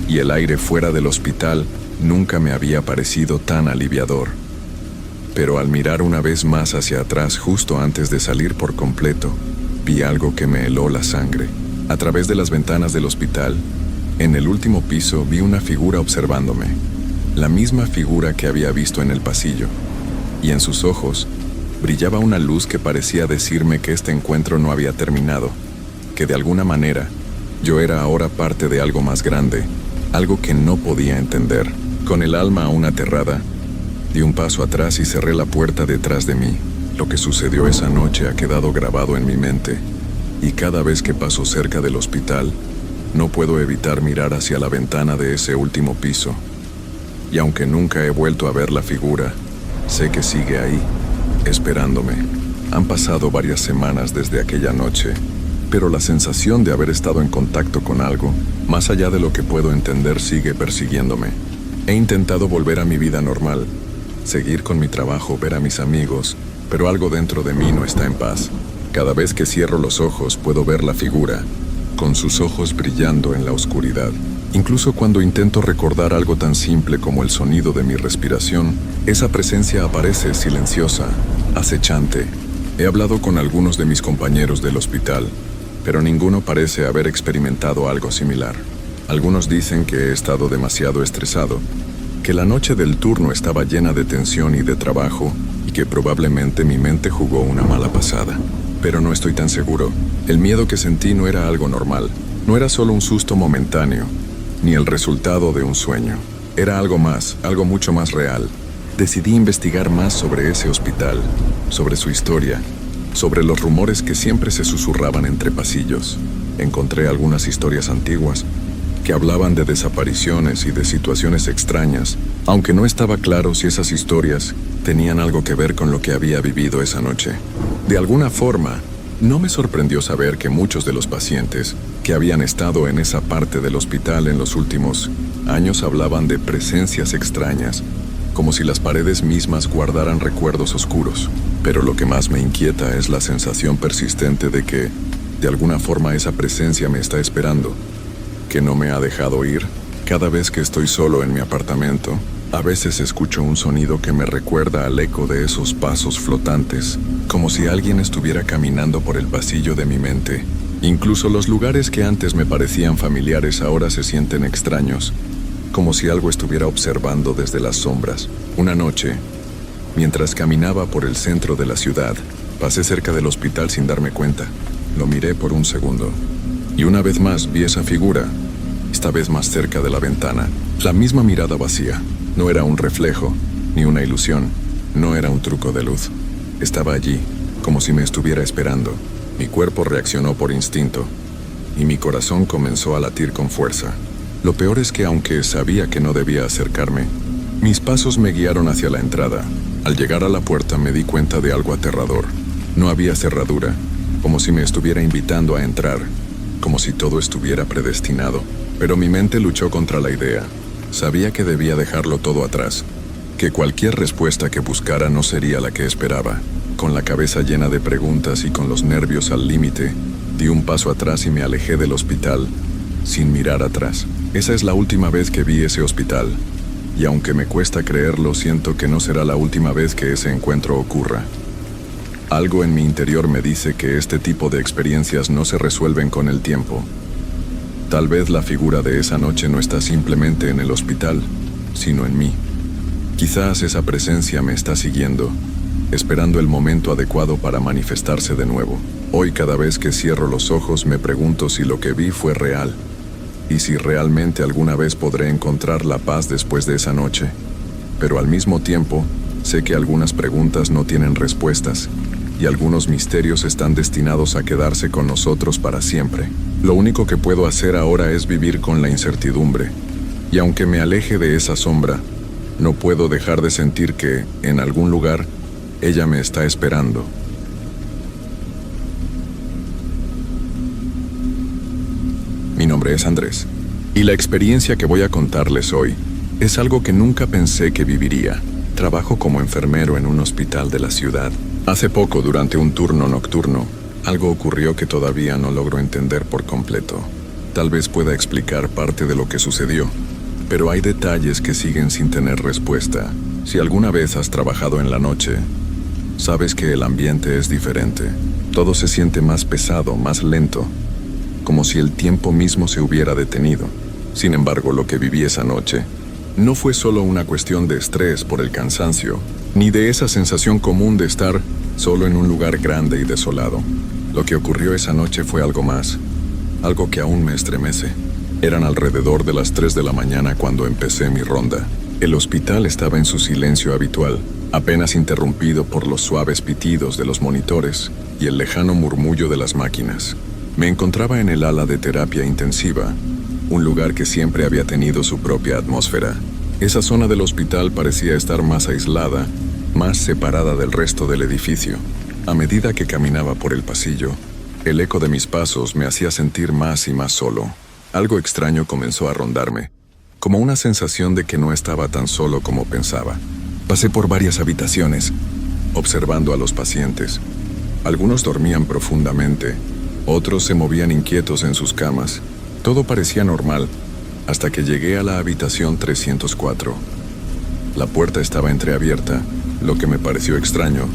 y el aire fuera del hospital nunca me había parecido tan aliviador. Pero al mirar una vez más hacia atrás justo antes de salir por completo, vi algo que me heló la sangre. A través de las ventanas del hospital, en el último piso vi una figura observándome, la misma figura que había visto en el pasillo, y en sus ojos brillaba una luz que parecía decirme que este encuentro no había terminado, que de alguna manera yo era ahora parte de algo más grande, algo que no podía entender. Con el alma aún aterrada, di un paso atrás y cerré la puerta detrás de mí. Lo que sucedió esa noche ha quedado grabado en mi mente, y cada vez que paso cerca del hospital, no puedo evitar mirar hacia la ventana de ese último piso. Y aunque nunca he vuelto a ver la figura, sé que sigue ahí, esperándome. Han pasado varias semanas desde aquella noche, pero la sensación de haber estado en contacto con algo, más allá de lo que puedo entender, sigue persiguiéndome. He intentado volver a mi vida normal, seguir con mi trabajo, ver a mis amigos, pero algo dentro de mí no está en paz. Cada vez que cierro los ojos puedo ver la figura, con sus ojos brillando en la oscuridad. Incluso cuando intento recordar algo tan simple como el sonido de mi respiración, esa presencia aparece silenciosa, acechante. He hablado con algunos de mis compañeros del hospital, pero ninguno parece haber experimentado algo similar. Algunos dicen que he estado demasiado estresado, que la noche del turno estaba llena de tensión y de trabajo, y que probablemente mi mente jugó una mala pasada. Pero no estoy tan seguro. El miedo que sentí no era algo normal, no era solo un susto momentáneo, ni el resultado de un sueño. Era algo más, algo mucho más real. Decidí investigar más sobre ese hospital, sobre su historia, sobre los rumores que siempre se susurraban entre pasillos. Encontré algunas historias antiguas que hablaban de desapariciones y de situaciones extrañas, aunque no estaba claro si esas historias tenían algo que ver con lo que había vivido esa noche. De alguna forma, no me sorprendió saber que muchos de los pacientes que habían estado en esa parte del hospital en los últimos años hablaban de presencias extrañas, como si las paredes mismas guardaran recuerdos oscuros. Pero lo que más me inquieta es la sensación persistente de que, de alguna forma, esa presencia me está esperando, que no me ha dejado ir. Cada vez que estoy solo en mi apartamento, a veces escucho un sonido que me recuerda al eco de esos pasos flotantes, como si alguien estuviera caminando por el pasillo de mi mente. Incluso los lugares que antes me parecían familiares ahora se sienten extraños, como si algo estuviera observando desde las sombras. Una noche, mientras caminaba por el centro de la ciudad, pasé cerca del hospital sin darme cuenta. Lo miré por un segundo, y una vez más vi esa figura, esta vez más cerca de la ventana. La misma mirada vacía. No era un reflejo, ni una ilusión. No era un truco de luz. Estaba allí, como si me estuviera esperando. Mi cuerpo reaccionó por instinto, y mi corazón comenzó a latir con fuerza. Lo peor es que, aunque sabía que no debía acercarme, mis pasos me guiaron hacia la entrada. Al llegar a la puerta me di cuenta de algo aterrador. No había cerradura, como si me estuviera invitando a entrar, como si todo estuviera predestinado. Pero mi mente luchó contra la idea. Sabía que debía dejarlo todo atrás, que cualquier respuesta que buscara no sería la que esperaba. Con la cabeza llena de preguntas y con los nervios al límite, di un paso atrás y me alejé del hospital, sin mirar atrás. Esa es la última vez que vi ese hospital, y aunque me cuesta creerlo, siento que no será la última vez que ese encuentro ocurra. Algo en mi interior me dice que este tipo de experiencias no se resuelven con el tiempo. Tal vez la figura de esa noche no está simplemente en el hospital, sino en mí. Quizás esa presencia me está siguiendo, esperando el momento adecuado para manifestarse de nuevo. Hoy, cada vez que cierro los ojos, me pregunto si lo que vi fue real, y si realmente alguna vez podré encontrar la paz después de esa noche. Pero al mismo tiempo, sé que algunas preguntas no tienen respuestas, y algunos misterios están destinados a quedarse con nosotros para siempre. Lo único que puedo hacer ahora es vivir con la incertidumbre, y aunque me aleje de esa sombra, no puedo dejar de sentir que, en algún lugar, ella me está esperando. Mi nombre es Andrés, y la experiencia que voy a contarles hoy es algo que nunca pensé que viviría. Trabajo como enfermero en un hospital de la ciudad. Hace poco, durante un turno nocturno, algo ocurrió que todavía no logro entender por completo. Tal vez pueda explicar parte de lo que sucedió, pero hay detalles que siguen sin tener respuesta. Si alguna vez has trabajado en la noche, sabes que el ambiente es diferente. Todo se siente más pesado, más lento, como si el tiempo mismo se hubiera detenido. Sin embargo, lo que viví esa noche no fue solo una cuestión de estrés por el cansancio, ni de esa sensación común de estar solo en un lugar grande y desolado. Lo que ocurrió esa noche fue algo más, algo que aún me estremece. Eran alrededor de las 3 de la mañana cuando empecé mi ronda. El hospital estaba en su silencio habitual, apenas interrumpido por los suaves pitidos de los monitores y el lejano murmullo de las máquinas. Me encontraba en el ala de terapia intensiva, un lugar que siempre había tenido su propia atmósfera. Esa zona del hospital parecía estar más aislada, más separada del resto del edificio. A medida que caminaba por el pasillo, el eco de mis pasos me hacía sentir más y más solo. Algo extraño comenzó a rondarme, como una sensación de que no estaba tan solo como pensaba. Pasé por varias habitaciones, observando a los pacientes. Algunos dormían profundamente, otros se movían inquietos en sus camas. Todo parecía normal, hasta que llegué a la habitación 304. La puerta estaba entreabierta, lo que me pareció extraño,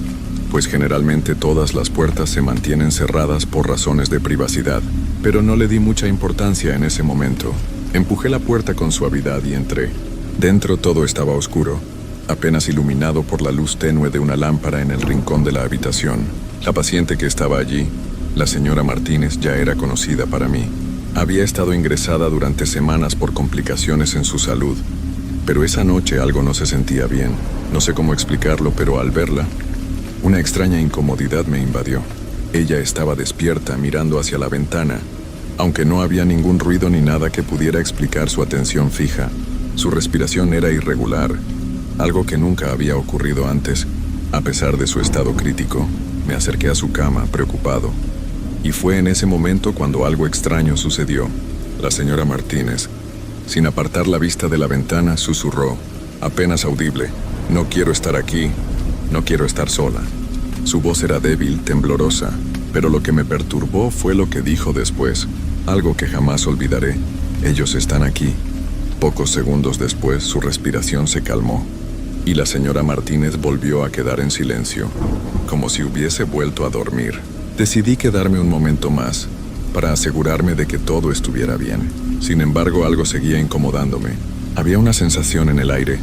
pues generalmente todas las puertas se mantienen cerradas por razones de privacidad, pero no le di mucha importancia en ese momento. Empujé la puerta con suavidad y entré. Dentro todo estaba oscuro, apenas iluminado por la luz tenue de una lámpara en el rincón de la habitación. La paciente que estaba allí, la señora Martínez, ya era conocida para mí. Había estado ingresada durante semanas por complicaciones en su salud, pero esa noche algo no se sentía bien. No sé cómo explicarlo, pero al verla, una extraña incomodidad me invadió. Ella estaba despierta, mirando hacia la ventana, aunque no había ningún ruido ni nada que pudiera explicar su atención fija. Su respiración era irregular, algo que nunca había ocurrido antes. A pesar de su estado crítico, me acerqué a su cama, preocupado. Y fue en ese momento cuando algo extraño sucedió. La señora Martínez, sin apartar la vista de la ventana, susurró, apenas audible: «No quiero estar aquí, no quiero estar sola». Su voz era débil, temblorosa, pero lo que me perturbó fue lo que dijo después, algo que jamás olvidaré: «Ellos están aquí». Pocos segundos después, su respiración se calmó, y la señora Martínez volvió a quedar en silencio, como si hubiese vuelto a dormir. Decidí quedarme un momento más, para asegurarme de que todo estuviera bien. Sin embargo, algo seguía incomodándome. Había una sensación en el aire,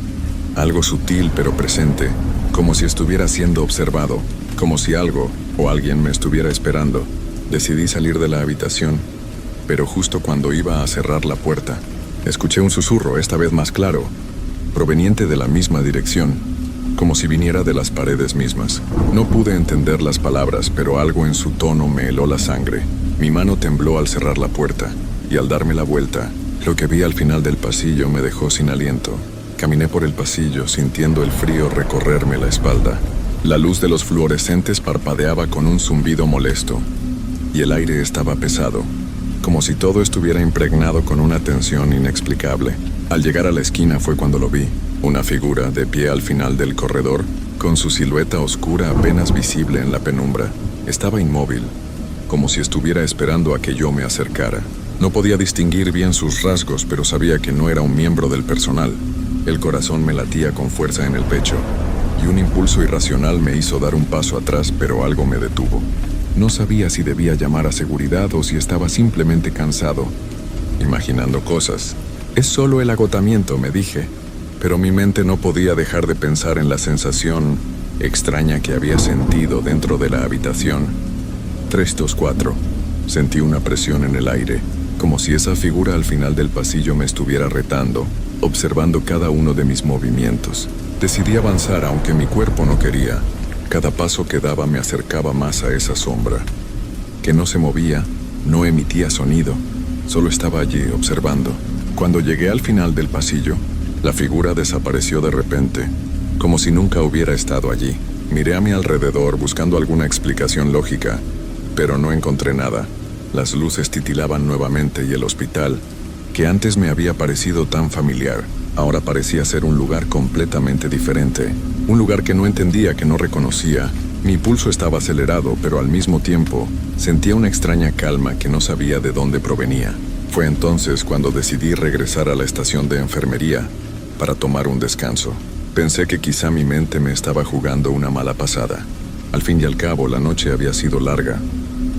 algo sutil pero presente, como si estuviera siendo observado, como si algo o alguien me estuviera esperando. Decidí salir de la habitación, pero justo cuando iba a cerrar la puerta, escuché un susurro, esta vez más claro, proveniente de la misma dirección, como si viniera de las paredes mismas. No pude entender las palabras, pero algo en su tono me heló la sangre. Mi mano tembló al cerrar la puerta, y al darme la vuelta, lo que vi al final del pasillo me dejó sin aliento. Caminé por el pasillo, sintiendo el frío recorrerme la espalda. La luz de los fluorescentes parpadeaba con un zumbido molesto, y el aire estaba pesado, como si todo estuviera impregnado con una tensión inexplicable. Al llegar a la esquina fue cuando lo vi, una figura de pie al final del corredor, con su silueta oscura apenas visible en la penumbra. Estaba inmóvil, como si estuviera esperando a que yo me acercara. No podía distinguir bien sus rasgos, pero sabía que no era un miembro del personal. El corazón me latía con fuerza en el pecho, y un impulso irracional me hizo dar un paso atrás, pero algo me detuvo. No sabía si debía llamar a seguridad o si estaba simplemente cansado, imaginando cosas. «Es solo el agotamiento», me dije, pero mi mente no podía dejar de pensar en la sensación extraña que había sentido dentro de la habitación 304. Sentí una presión en el aire, como si esa figura al final del pasillo me estuviera retando, observando cada uno de mis movimientos. Decidí avanzar aunque mi cuerpo no quería. Cada paso que daba me acercaba más a esa sombra, que no se movía, no emitía sonido, solo estaba allí observando. Cuando llegué al final del pasillo, la figura desapareció de repente, como si nunca hubiera estado allí. Miré a mi alrededor buscando alguna explicación lógica, pero no encontré nada. Las luces titilaban nuevamente y el hospital, que antes me había parecido tan familiar, ahora parecía ser un lugar completamente diferente. Un lugar que no entendía, que no reconocía. Mi pulso estaba acelerado, pero al mismo tiempo sentía una extraña calma que no sabía de dónde provenía. Fue entonces cuando decidí regresar a la estación de enfermería para tomar un descanso. Pensé que quizá mi mente me estaba jugando una mala pasada. Al fin y al cabo, la noche había sido larga,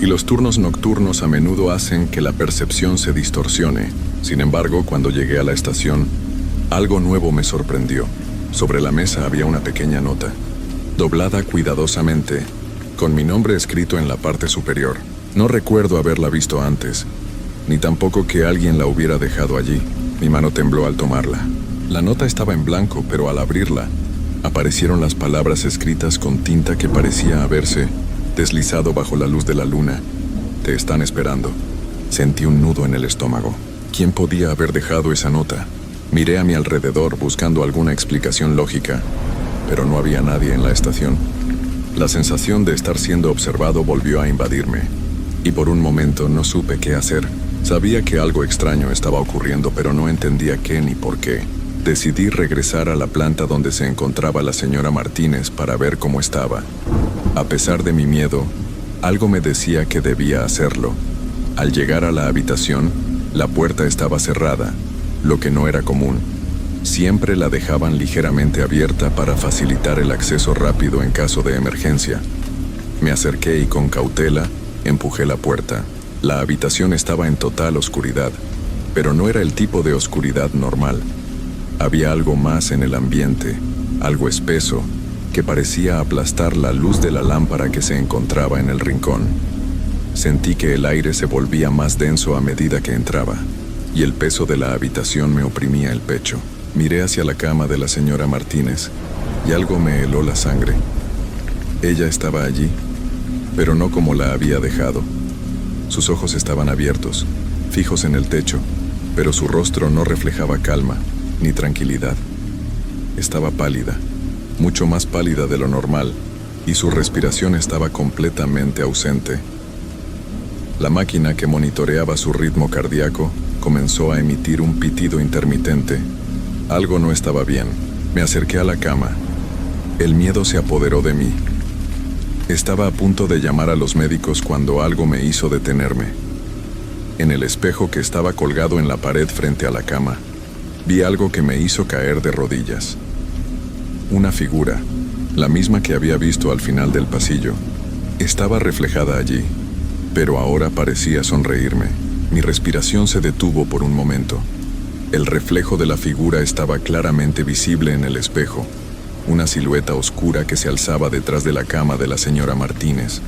y los turnos nocturnos a menudo hacen que la percepción se distorsione. Sin embargo, cuando llegué a la estación, algo nuevo me sorprendió. Sobre la mesa había una pequeña nota, doblada cuidadosamente, con mi nombre escrito en la parte superior. No recuerdo haberla visto antes, ni tampoco que alguien la hubiera dejado allí. Mi mano tembló al tomarla. La nota estaba en blanco, pero al abrirla, aparecieron las palabras escritas con tinta que parecía haberse deslizado bajo la luz de la luna. «Te están esperando». Sentí un nudo en el estómago. ¿Quién podía haber dejado esa nota? Miré a mi alrededor buscando alguna explicación lógica, pero no había nadie en la estación. La sensación de estar siendo observado volvió a invadirme, y por un momento no supe qué hacer. Sabía que algo extraño estaba ocurriendo, pero no entendía qué ni por qué. Decidí regresar a la planta donde se encontraba la señora Martínez para ver cómo estaba. A pesar de mi miedo, algo me decía que debía hacerlo. Al llegar a la habitación, la puerta estaba cerrada, lo que no era común. Siempre la dejaban ligeramente abierta para facilitar el acceso rápido en caso de emergencia. Me acerqué y con cautela empujé la puerta. La habitación estaba en total oscuridad, pero no era el tipo de oscuridad normal. Había algo más en el ambiente, algo espeso, que parecía aplastar la luz de la lámpara que se encontraba en el rincón. Sentí que el aire se volvía más denso a medida que entraba, y el peso de la habitación me oprimía el pecho. Miré hacia la cama de la señora Martínez, y algo me heló la sangre. Ella estaba allí, pero no como la había dejado. Sus ojos estaban abiertos, fijos en el techo, pero su rostro no reflejaba calma ni tranquilidad. Estaba pálida, mucho más pálida de lo normal, y su respiración estaba completamente ausente. La máquina que monitoreaba su ritmo cardíaco comenzó a emitir un pitido intermitente. Algo no estaba bien. Me acerqué a la cama. El miedo se apoderó de mí. Estaba a punto de llamar a los médicos cuando algo me hizo detenerme. En el espejo que estaba colgado en la pared frente a la cama, vi algo que me hizo caer de rodillas. Una figura, la misma que había visto al final del pasillo, estaba reflejada allí, pero ahora parecía sonreírme. Mi respiración se detuvo por un momento. El reflejo de la figura estaba claramente visible en el espejo, una silueta oscura que se alzaba detrás de la cama de la señora Martínez.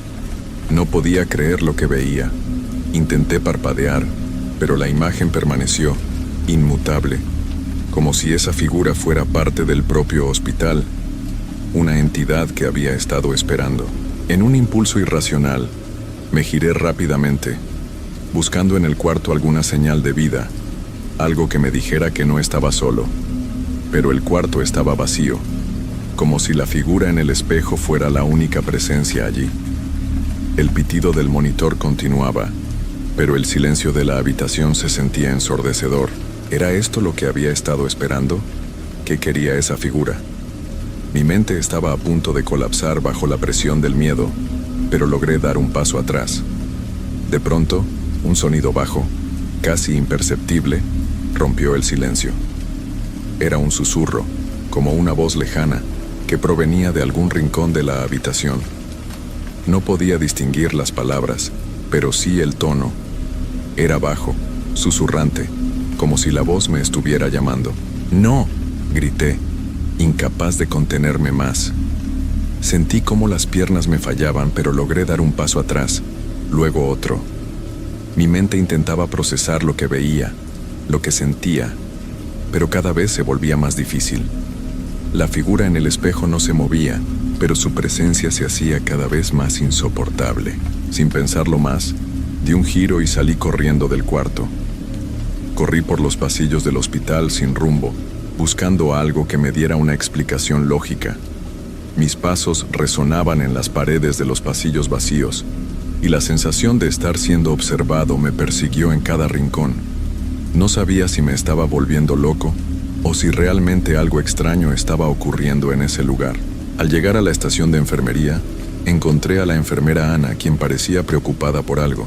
No podía creer lo que veía. Intenté parpadear, pero la imagen permaneció, inmutable, como si esa figura fuera parte del propio hospital, una entidad que había estado esperando. En un impulso irracional, me giré rápidamente, buscando en el cuarto alguna señal de vida, algo que me dijera que no estaba solo. Pero el cuarto estaba vacío, como si la figura en el espejo fuera la única presencia allí. El pitido del monitor continuaba, pero el silencio de la habitación se sentía ensordecedor. ¿Era esto lo que había estado esperando? ¿Qué quería esa figura? Mi mente estaba a punto de colapsar bajo la presión del miedo, pero logré dar un paso atrás. De pronto, un sonido bajo, casi imperceptible, rompió el silencio. Era un susurro, como una voz lejana, que provenía de algún rincón de la habitación. No podía distinguir las palabras, pero sí el tono. Era bajo, susurrante, como si la voz me estuviera llamando. ¡No!, grité, incapaz de contenerme más. Sentí cómo las piernas me fallaban, pero logré dar un paso atrás, luego otro. Mi mente intentaba procesar lo que veía, lo que sentía, pero cada vez se volvía más difícil. La figura en el espejo no se movía, pero su presencia se hacía cada vez más insoportable. Sin pensarlo más, di un giro y salí corriendo del cuarto. Corrí por los pasillos del hospital sin rumbo, buscando algo que me diera una explicación lógica. Mis pasos resonaban en las paredes de los pasillos vacíos, y la sensación de estar siendo observado me persiguió en cada rincón. No sabía si me estaba volviendo loco o si realmente algo extraño estaba ocurriendo en ese lugar. Al llegar a la estación de enfermería, encontré a la enfermera Ana, quien parecía preocupada por algo.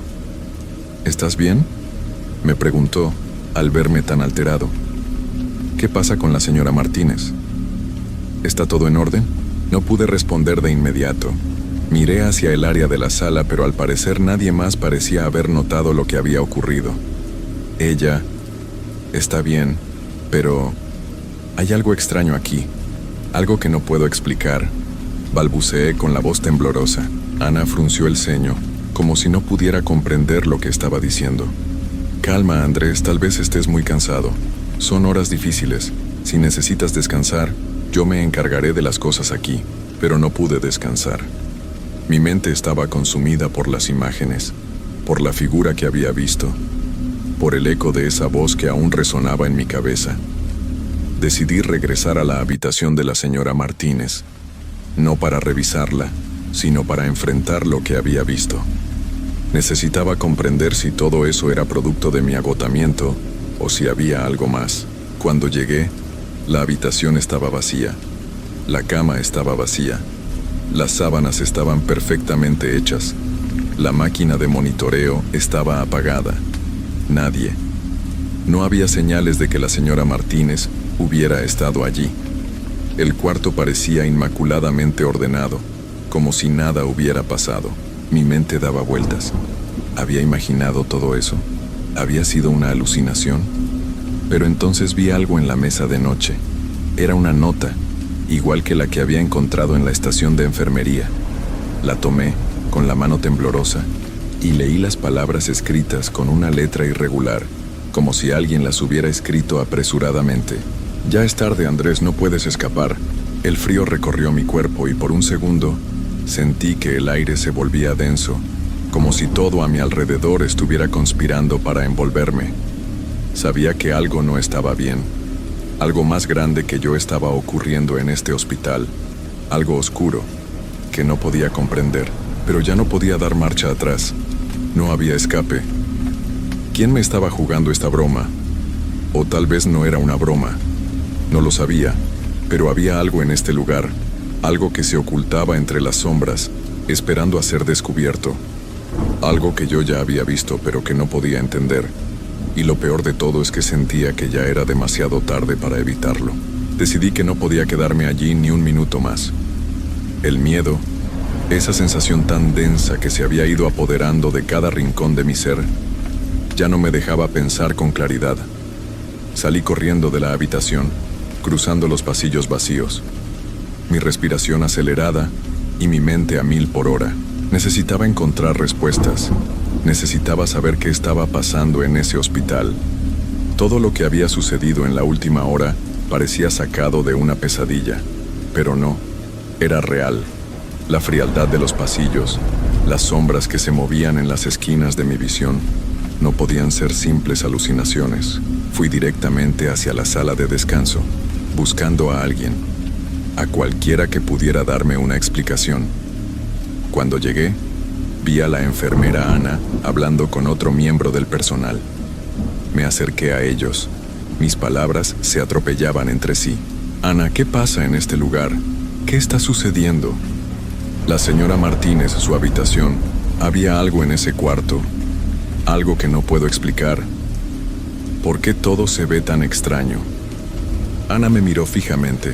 ¿Estás bien?, me preguntó al verme tan alterado. ¿Qué pasa con la señora Martínez? ¿Está todo en orden? No pude responder de inmediato. Miré hacia el área de la sala, pero al parecer nadie más parecía haber notado lo que había ocurrido. Ella está bien, pero hay algo extraño aquí, algo que no puedo explicar, balbuceé con la voz temblorosa. Ana frunció el ceño, como si no pudiera comprender lo que estaba diciendo. Calma, Andrés, tal vez estés muy cansado. Son horas difíciles. Si necesitas descansar, yo me encargaré de las cosas aquí, pero no pude descansar. Mi mente estaba consumida por las imágenes, por la figura que había visto, por el eco de esa voz que aún resonaba en mi cabeza. Decidí regresar a la habitación de la señora Martínez, no para revisarla, sino para enfrentar lo que había visto. Necesitaba comprender si todo eso era producto de mi agotamiento o si había algo más. Cuando llegué, la habitación estaba vacía. La cama estaba vacía. Las sábanas estaban perfectamente hechas. La máquina de monitoreo estaba apagada. Nadie. No había señales de que la señora Martínez hubiera estado allí. El cuarto parecía inmaculadamente ordenado, como si nada hubiera pasado. Mi mente daba vueltas. ¿Había imaginado todo eso? ¿Había sido una alucinación? Pero entonces vi algo en la mesa de noche. Era una nota, igual que la que había encontrado en la estación de enfermería. La tomé, con la mano temblorosa, y leí las palabras escritas con una letra irregular, como si alguien las hubiera escrito apresuradamente. Ya es tarde, Andrés, no puedes escapar. El frío recorrió mi cuerpo y por un segundo sentí que el aire se volvía denso, como si todo a mi alrededor estuviera conspirando para envolverme. Sabía que algo no estaba bien. Algo más grande que yo estaba ocurriendo en este hospital. Algo oscuro, que no podía comprender, pero ya no podía dar marcha atrás. No había escape. ¿Quién me estaba jugando esta broma? O tal vez no era una broma. No lo sabía, pero había algo en este lugar, algo que se ocultaba entre las sombras, esperando a ser descubierto. Algo que yo ya había visto, pero que no podía entender. Y lo peor de todo es que sentía que ya era demasiado tarde para evitarlo. Decidí que no podía quedarme allí ni un minuto más. El miedo, esa sensación tan densa que se había ido apoderando de cada rincón de mi ser, ya no me dejaba pensar con claridad. Salí corriendo de la habitación, cruzando los pasillos vacíos. Mi respiración acelerada y mi mente a 1000 por hora. Necesitaba encontrar respuestas. Necesitaba saber qué estaba pasando en ese hospital. Todo lo que había sucedido en la última hora parecía sacado de una pesadilla, pero no, era real. La frialdad de los pasillos, las sombras que se movían en las esquinas de mi visión, no podían ser simples alucinaciones. Fui directamente hacia la sala de descanso, buscando a alguien, a cualquiera que pudiera darme una explicación. Cuando llegué, vi a la enfermera Ana hablando con otro miembro del personal. Me acerqué a ellos. Mis palabras se atropellaban entre sí. Ana, ¿qué pasa en este lugar? ¿Qué está sucediendo? La señora Martínez, su habitación. Había algo en ese cuarto. Algo que no puedo explicar. ¿Por qué todo se ve tan extraño? Ana me miró fijamente,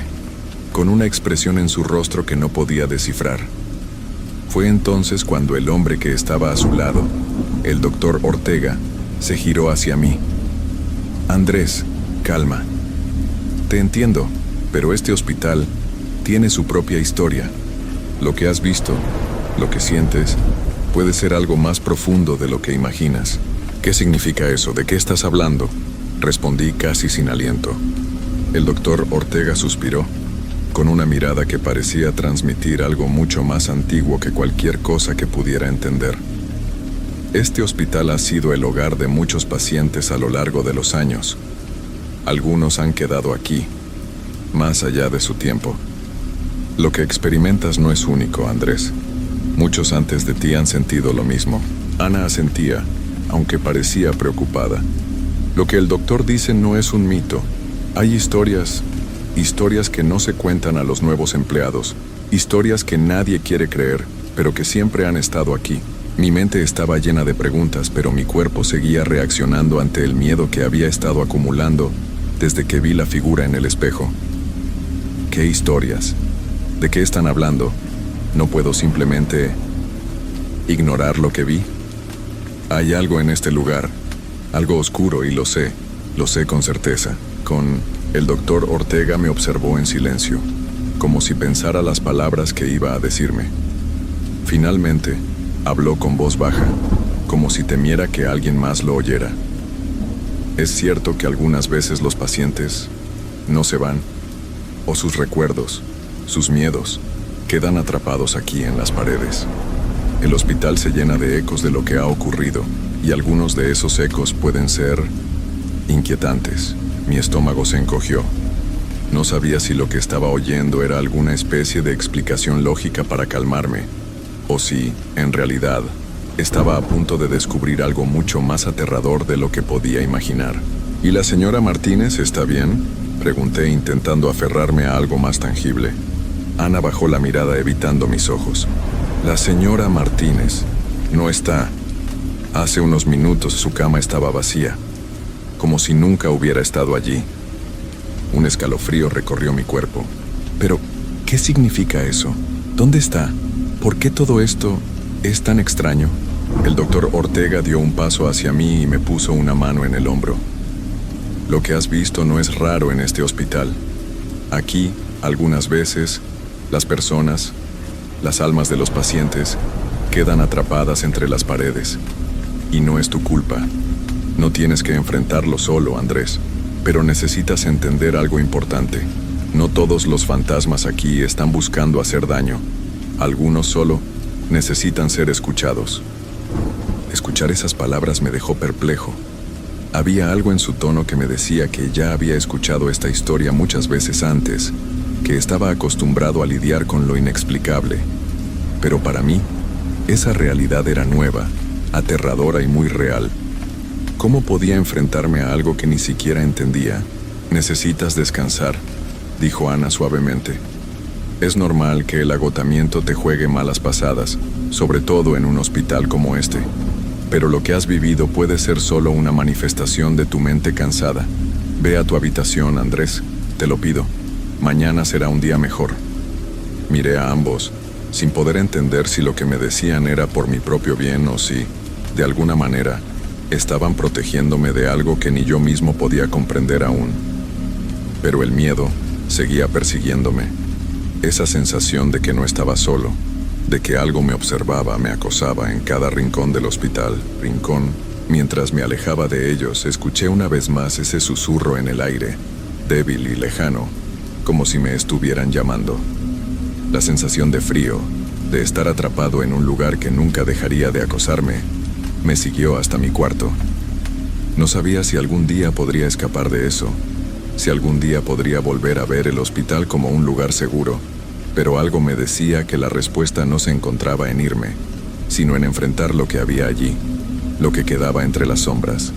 con una expresión en su rostro que no podía descifrar. Fue entonces cuando el hombre que estaba a su lado, el doctor Ortega, se giró hacia mí. Andrés, calma. Te entiendo, pero este hospital tiene su propia historia. Lo que has visto, lo que sientes, puede ser algo más profundo de lo que imaginas. ¿Qué significa eso? ¿De qué estás hablando? Respondí casi sin aliento. El doctor Ortega suspiró, con una mirada que parecía transmitir algo mucho más antiguo que cualquier cosa que pudiera entender. Este hospital ha sido el hogar de muchos pacientes a lo largo de los años. Algunos han quedado aquí, más allá de su tiempo. Lo que experimentas no es único, Andrés. Muchos antes de ti han sentido lo mismo. Ana asentía, aunque parecía preocupada. Lo que el doctor dice no es un mito. Hay historias que no se cuentan a los nuevos empleados, historias que nadie quiere creer, pero que siempre han estado aquí. Mi mente estaba llena de preguntas, pero mi cuerpo seguía reaccionando ante el miedo que había estado acumulando desde que vi la figura en el espejo. ¿Qué historias? ¿De qué están hablando? No puedo simplemente ignorar lo que vi. Hay algo en este lugar, algo oscuro y lo sé con certeza. El doctor Ortega me observó en silencio, como si pensara las palabras que iba a decirme. Finalmente, habló con voz baja, como si temiera que alguien más lo oyera. Es cierto que algunas veces los pacientes no se van, o sus recuerdos, sus miedos, quedan atrapados aquí en las paredes. El hospital se llena de ecos de lo que ha ocurrido, y algunos de esos ecos pueden ser inquietantes. Mi estómago se encogió. No sabía si lo que estaba oyendo era alguna especie de explicación lógica para calmarme, O si, en realidad, estaba a punto de descubrir algo mucho más aterrador de lo que podía imaginar. ¿Y la señora Martínez está bien?, pregunté, intentando aferrarme a algo más tangible. Ana bajó la mirada, evitando mis ojos. La señora Martínez no está. Hace unos minutos su cama estaba vacía, como si nunca hubiera estado allí. Un escalofrío recorrió mi cuerpo. Pero, ¿qué significa eso? ¿Dónde está? ¿Por qué todo esto es tan extraño? El doctor Ortega dio un paso hacia mí y me puso una mano en el hombro. Lo que has visto no es raro en este hospital. Aquí, algunas veces, las personas, las almas de los pacientes, quedan atrapadas entre las paredes. Y no es tu culpa. No tienes que enfrentarlo solo, Andrés. Pero necesitas entender algo importante. No todos los fantasmas aquí están buscando hacer daño. Algunos solo necesitan ser escuchados. Escuchar esas palabras me dejó perplejo. Había algo en su tono que me decía que ya había escuchado esta historia muchas veces antes, que estaba acostumbrado a lidiar con lo inexplicable. Pero para mí, esa realidad era nueva, aterradora y muy real. ¿Cómo podía enfrentarme a algo que ni siquiera entendía? Necesitas descansar, dijo Ana suavemente. Es normal que el agotamiento te juegue malas pasadas, sobre todo en un hospital como este. Pero lo que has vivido puede ser solo una manifestación de tu mente cansada. Ve a tu habitación, Andrés, te lo pido. Mañana será un día mejor. Miré a ambos, sin poder entender si lo que me decían era por mi propio bien o si, de alguna manera, estaban protegiéndome de algo que ni yo mismo podía comprender aún. Pero el miedo seguía persiguiéndome. Esa sensación de que no estaba solo, de que algo me observaba, me acosaba en cada rincón del hospital. Mientras me alejaba de ellos, escuché una vez más ese susurro en el aire, débil y lejano, como si me estuvieran llamando. La sensación de frío, de estar atrapado en un lugar que nunca dejaría de acosarme, me siguió hasta mi cuarto. No sabía si algún día podría escapar de eso, si algún día podría volver a ver el hospital como un lugar seguro, pero algo me decía que la respuesta no se encontraba en irme, sino en enfrentar lo que había allí, lo que quedaba entre las sombras.